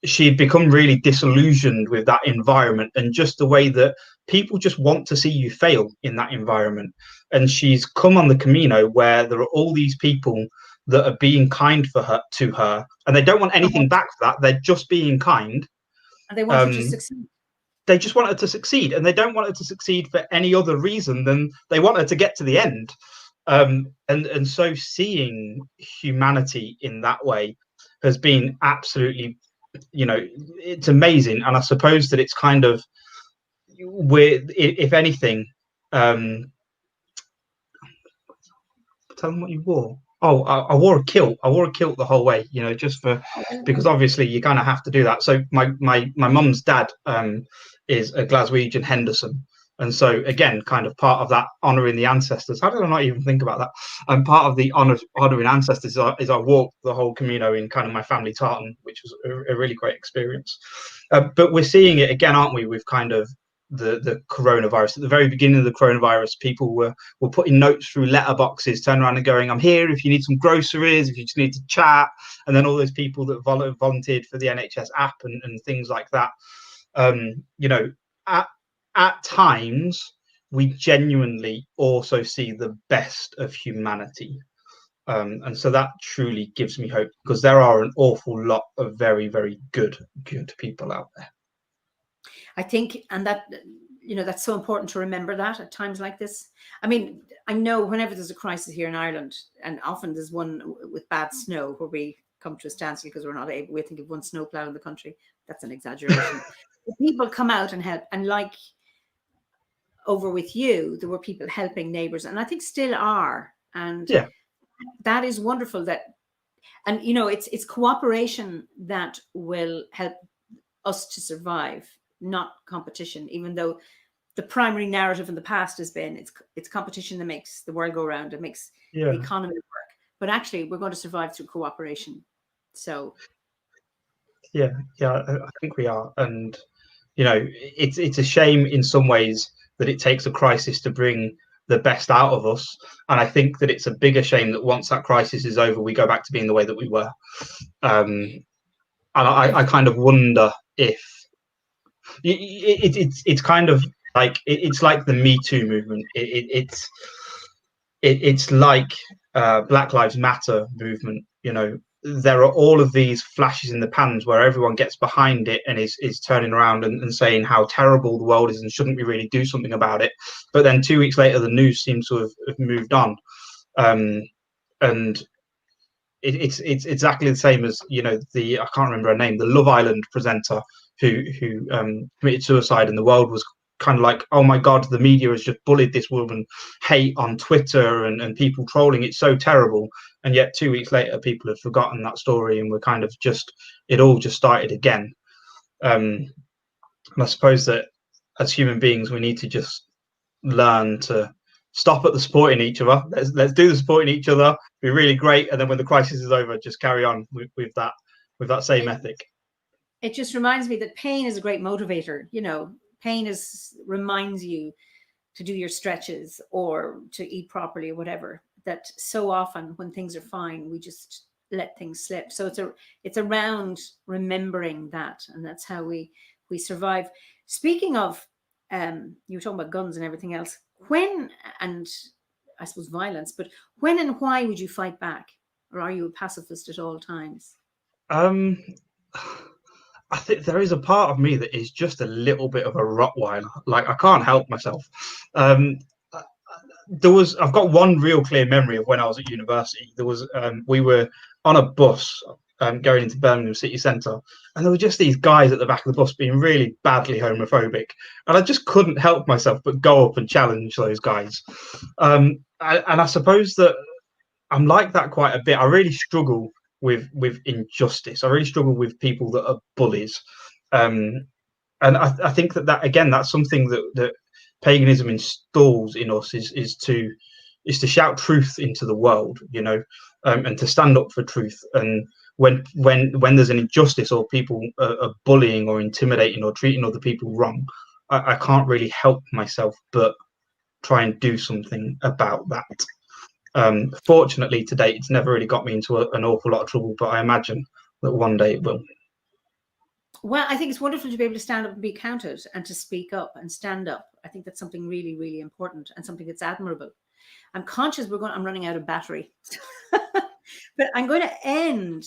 she'd become really disillusioned with that environment and just the way that people just want to see you fail in that environment. And she's come on the Camino where there are all these people that are being kind to her, and they don't want anything back for that. They're just being kind. And they want her to succeed. They just want her to succeed, and they don't want her to succeed for any other reason than they want her to get to the end. And so seeing humanity in that way has been absolutely, it's amazing. And I suppose that it's kind of, if anything, tell them what you wore. Oh, I wore a kilt. I wore a kilt the whole way, just because obviously you kind of have to do that. So my mum's dad is a Glaswegian Henderson. And so, again, kind of part of that honouring the ancestors. How did I not even think about that? And part of the honouring ancestors is I walked the whole Camino in kind of my family tartan, which was a really great experience. But we're seeing it again, aren't we, with kind of the coronavirus. At the very beginning of the coronavirus, people were putting notes through letterboxes, turning around and going, I'm here if you need some groceries, if you just need to chat. And then all those people that volunteered for the NHS app and things like that. At times, we genuinely also see the best of humanity. And so that truly gives me hope, because there are an awful lot of very, very good people out there. I think, and that, that's so important to remember that at times like this. I mean, I know whenever there's a crisis here in Ireland, and often there's one with bad snow where we come to a standstill because we're not able, we think of one snowplow in the country. That's an exaggeration. People come out and help, and like over with you, there were people helping neighbors, and I think still are. And yeah, that is wonderful. And it's cooperation that will help us to survive, not competition, even though the primary narrative in the past has been it's competition that makes the world go round, it makes the economy work. But actually, we're going to survive through cooperation. So yeah, I think we are. And it's a shame in some ways that it takes a crisis to bring the best out of us. And I think that it's a bigger shame that once that crisis is over, we go back to being the way that we were. And I kind of wonder if it's kind of like it's like the Me Too movement. It's like Black Lives Matter movement. There are all of these flashes in the pans where everyone gets behind it and is turning around and saying how terrible the world is and shouldn't we really do something about it. But then 2 weeks later, the news seems to have moved on. And it's exactly the same as I can't remember her name, the Love Island presenter who committed suicide, and the world was kind of like, oh my god, the media has just bullied this woman, hate on Twitter and people trolling, it's so terrible. And yet 2 weeks later, people had forgotten that story, and we're kind of it all just started again. And I suppose that as human beings, we need to just learn to stop at the supporting each other. Let's do the supporting each other, be really great, and then when the crisis is over, just carry on with that same ethic. It just reminds me that pain is a great motivator. Pain reminds you to do your stretches or to eat properly or whatever. That so often when things are fine, we just let things slip. So it's around remembering that, and that's how we survive. Speaking of, you were talking about guns and everything else. When, and I suppose violence, but when and why would you fight back, or are you a pacifist at all times? I think there is a part of me that is just a little bit of a Rottweiler. Like, I can't help myself. I've got one real clear memory of when I was at university. There was we were on a bus going into Birmingham city centre, and there were just these guys at the back of the bus being really badly homophobic, and I just couldn't help myself but go up and challenge those guys. And I suppose that I'm like that quite a bit. I really struggle with injustice. I really struggle with people that are bullies. And I think that again, that's something that paganism installs in us is to shout truth into the world, and to stand up for truth. And when there's an injustice, or people are bullying or intimidating or treating other people wrong, I can't really help myself but try and do something about that. Fortunately, to date, it's never really got me into an awful lot of trouble, but I imagine that one day it will. Well, I think it's wonderful to be able to stand up and be counted and to speak up and stand up. I think that's something really, really important and something that's admirable. I'm conscious I'm running out of battery, but I'm going to end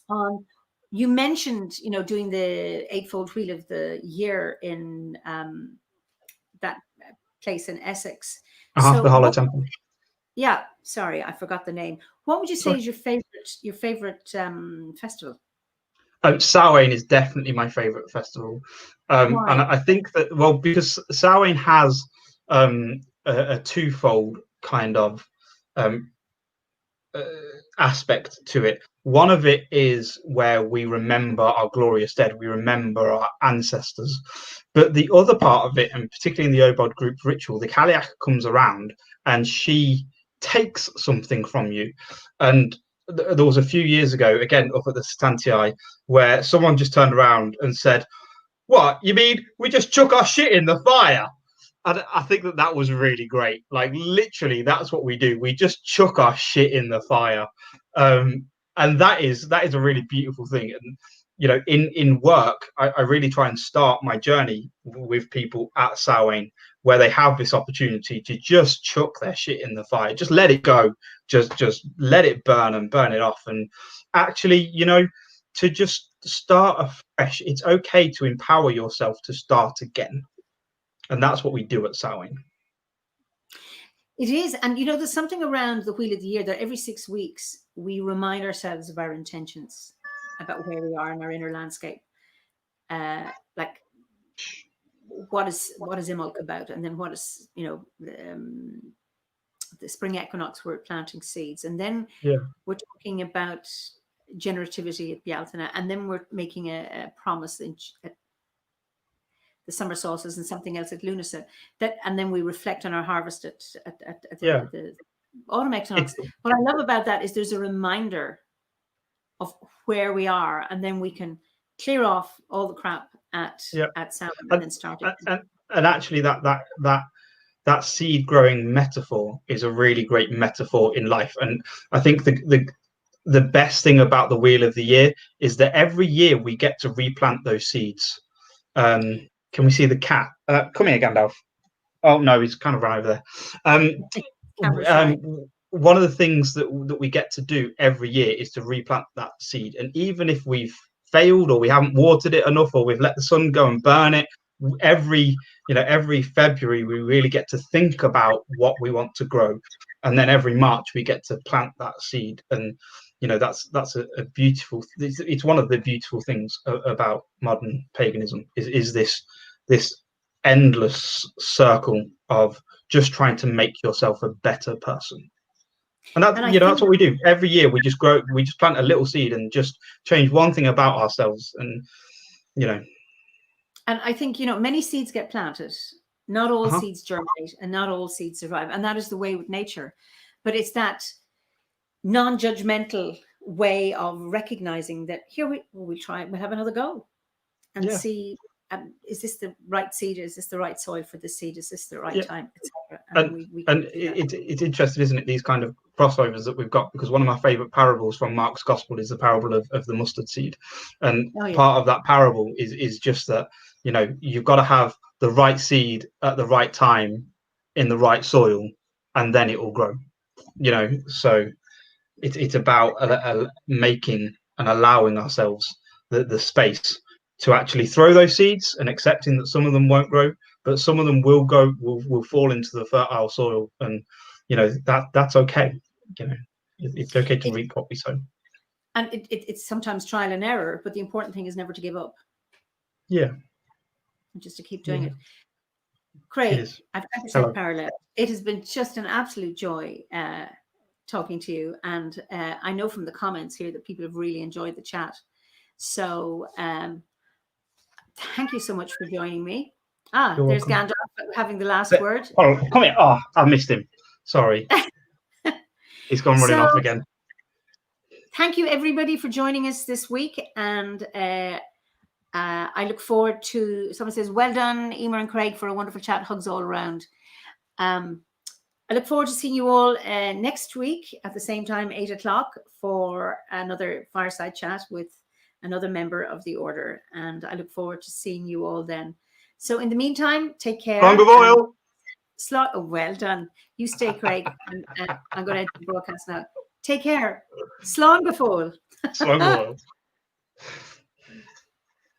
on, you mentioned, doing the eightfold wheel of the year in that place in Essex. So The Hollow Temple. Yeah, sorry, I forgot the name. What would you say is your favorite festival? Samhain is definitely my favorite festival, and I think that, well, because Samhain has a twofold kind of aspect to it. One of it is where we remember our glorious dead, we remember our ancestors, but the other part of it, and particularly in the OBOD group ritual, the Cailleach comes around and she takes something from you. And there was a few years ago, again up at the Stantii, where someone just turned around and said, "What, you mean we just chuck our shit in the fire?" And I think that was really great. Like, literally, that's what we do. We just chuck our shit in the fire, and that is a really beautiful thing. And in work, I really try and start my journey with people at Samhain, where they have this opportunity to just chuck their shit in the fire, just let it go, just let it burn and burn it off, and actually, to just start afresh. It's okay to empower yourself to start again. And that's what we do at Samhain. It is. And, there's something around the Wheel of the Year that every 6 weeks we remind ourselves of our intentions, about where we are in our inner landscape. Like, what is Imbolc about? And then what is, the spring equinox, we're planting seeds. And then we're talking about generativity at Bealtaine. And then we're making a promise at the summer solstice, and something else at Lunasa. And then we reflect on our harvest at the autumn equinox. What I love about that is there's a reminder of where we are, and then we can clear off all the crap at Samhain and then start it. And actually, that seed growing metaphor is a really great metaphor in life. And I think the best thing about the Wheel of the Year is that every year we get to replant those seeds. Can we see the cat? Come here, Gandalf. Oh no, he's kind of right over there. One of the things that we get to do every year is to replant that seed. And even if we've failed, or we haven't watered it enough, or we've let the sun go and burn it, every February we really get to think about what we want to grow. And then every March we get to plant that seed. And that's a beautiful, it's one of the beautiful things about modern paganism is this endless circle of just trying to make yourself a better person. And that's what we do every year. We just plant a little seed and just change one thing about ourselves. And and I think many seeds get planted, not all seeds germinate, and not all seeds survive, and that is the way with nature. But it's that non-judgmental way of recognizing that we'll have another go and see, is this the right seed? Is this the right soil for this seed? Is this the right time, etc. It's interesting, isn't it, these kind of crossovers that we've got, because one of my favorite parables from Mark's Gospel is the parable of the mustard seed. And part of that parable is just that you've got to have the right seed at the right time in the right soil, and then it will grow. So it's about making and allowing ourselves the space to actually throw those seeds, and accepting that some of them won't grow, but some of them will fall into the fertile soil. And that's okay. It's okay to reap what we sow. And it's sometimes trial and error, but the important thing is never to give up. Yeah. And just to keep doing it. Craig, I've 100% parallel. It has been just an absolute joy talking to you. And I know from the comments here that people have really enjoyed the chat. So thank you so much for joining me. Ah, You're there's welcome. Gandalf having the last word. Oh, come here. Oh, I missed him. Sorry. He's gone running So, off again. thank you everybody for joining us this week, and I look forward to. Someone says, "Well done, Eimear and Craig, for a wonderful chat. Hugs all around." I look forward to seeing you all next week at the same time, 8 o'clock, for another fireside chat with another member of the order. And I look forward to seeing you all then. So in the meantime, take care. Slán go bhfuil. Oh, well done. You stay, Craig. And I'm going to end the broadcast now. Take care. Slán go bhfuil. Slán go bhfuil.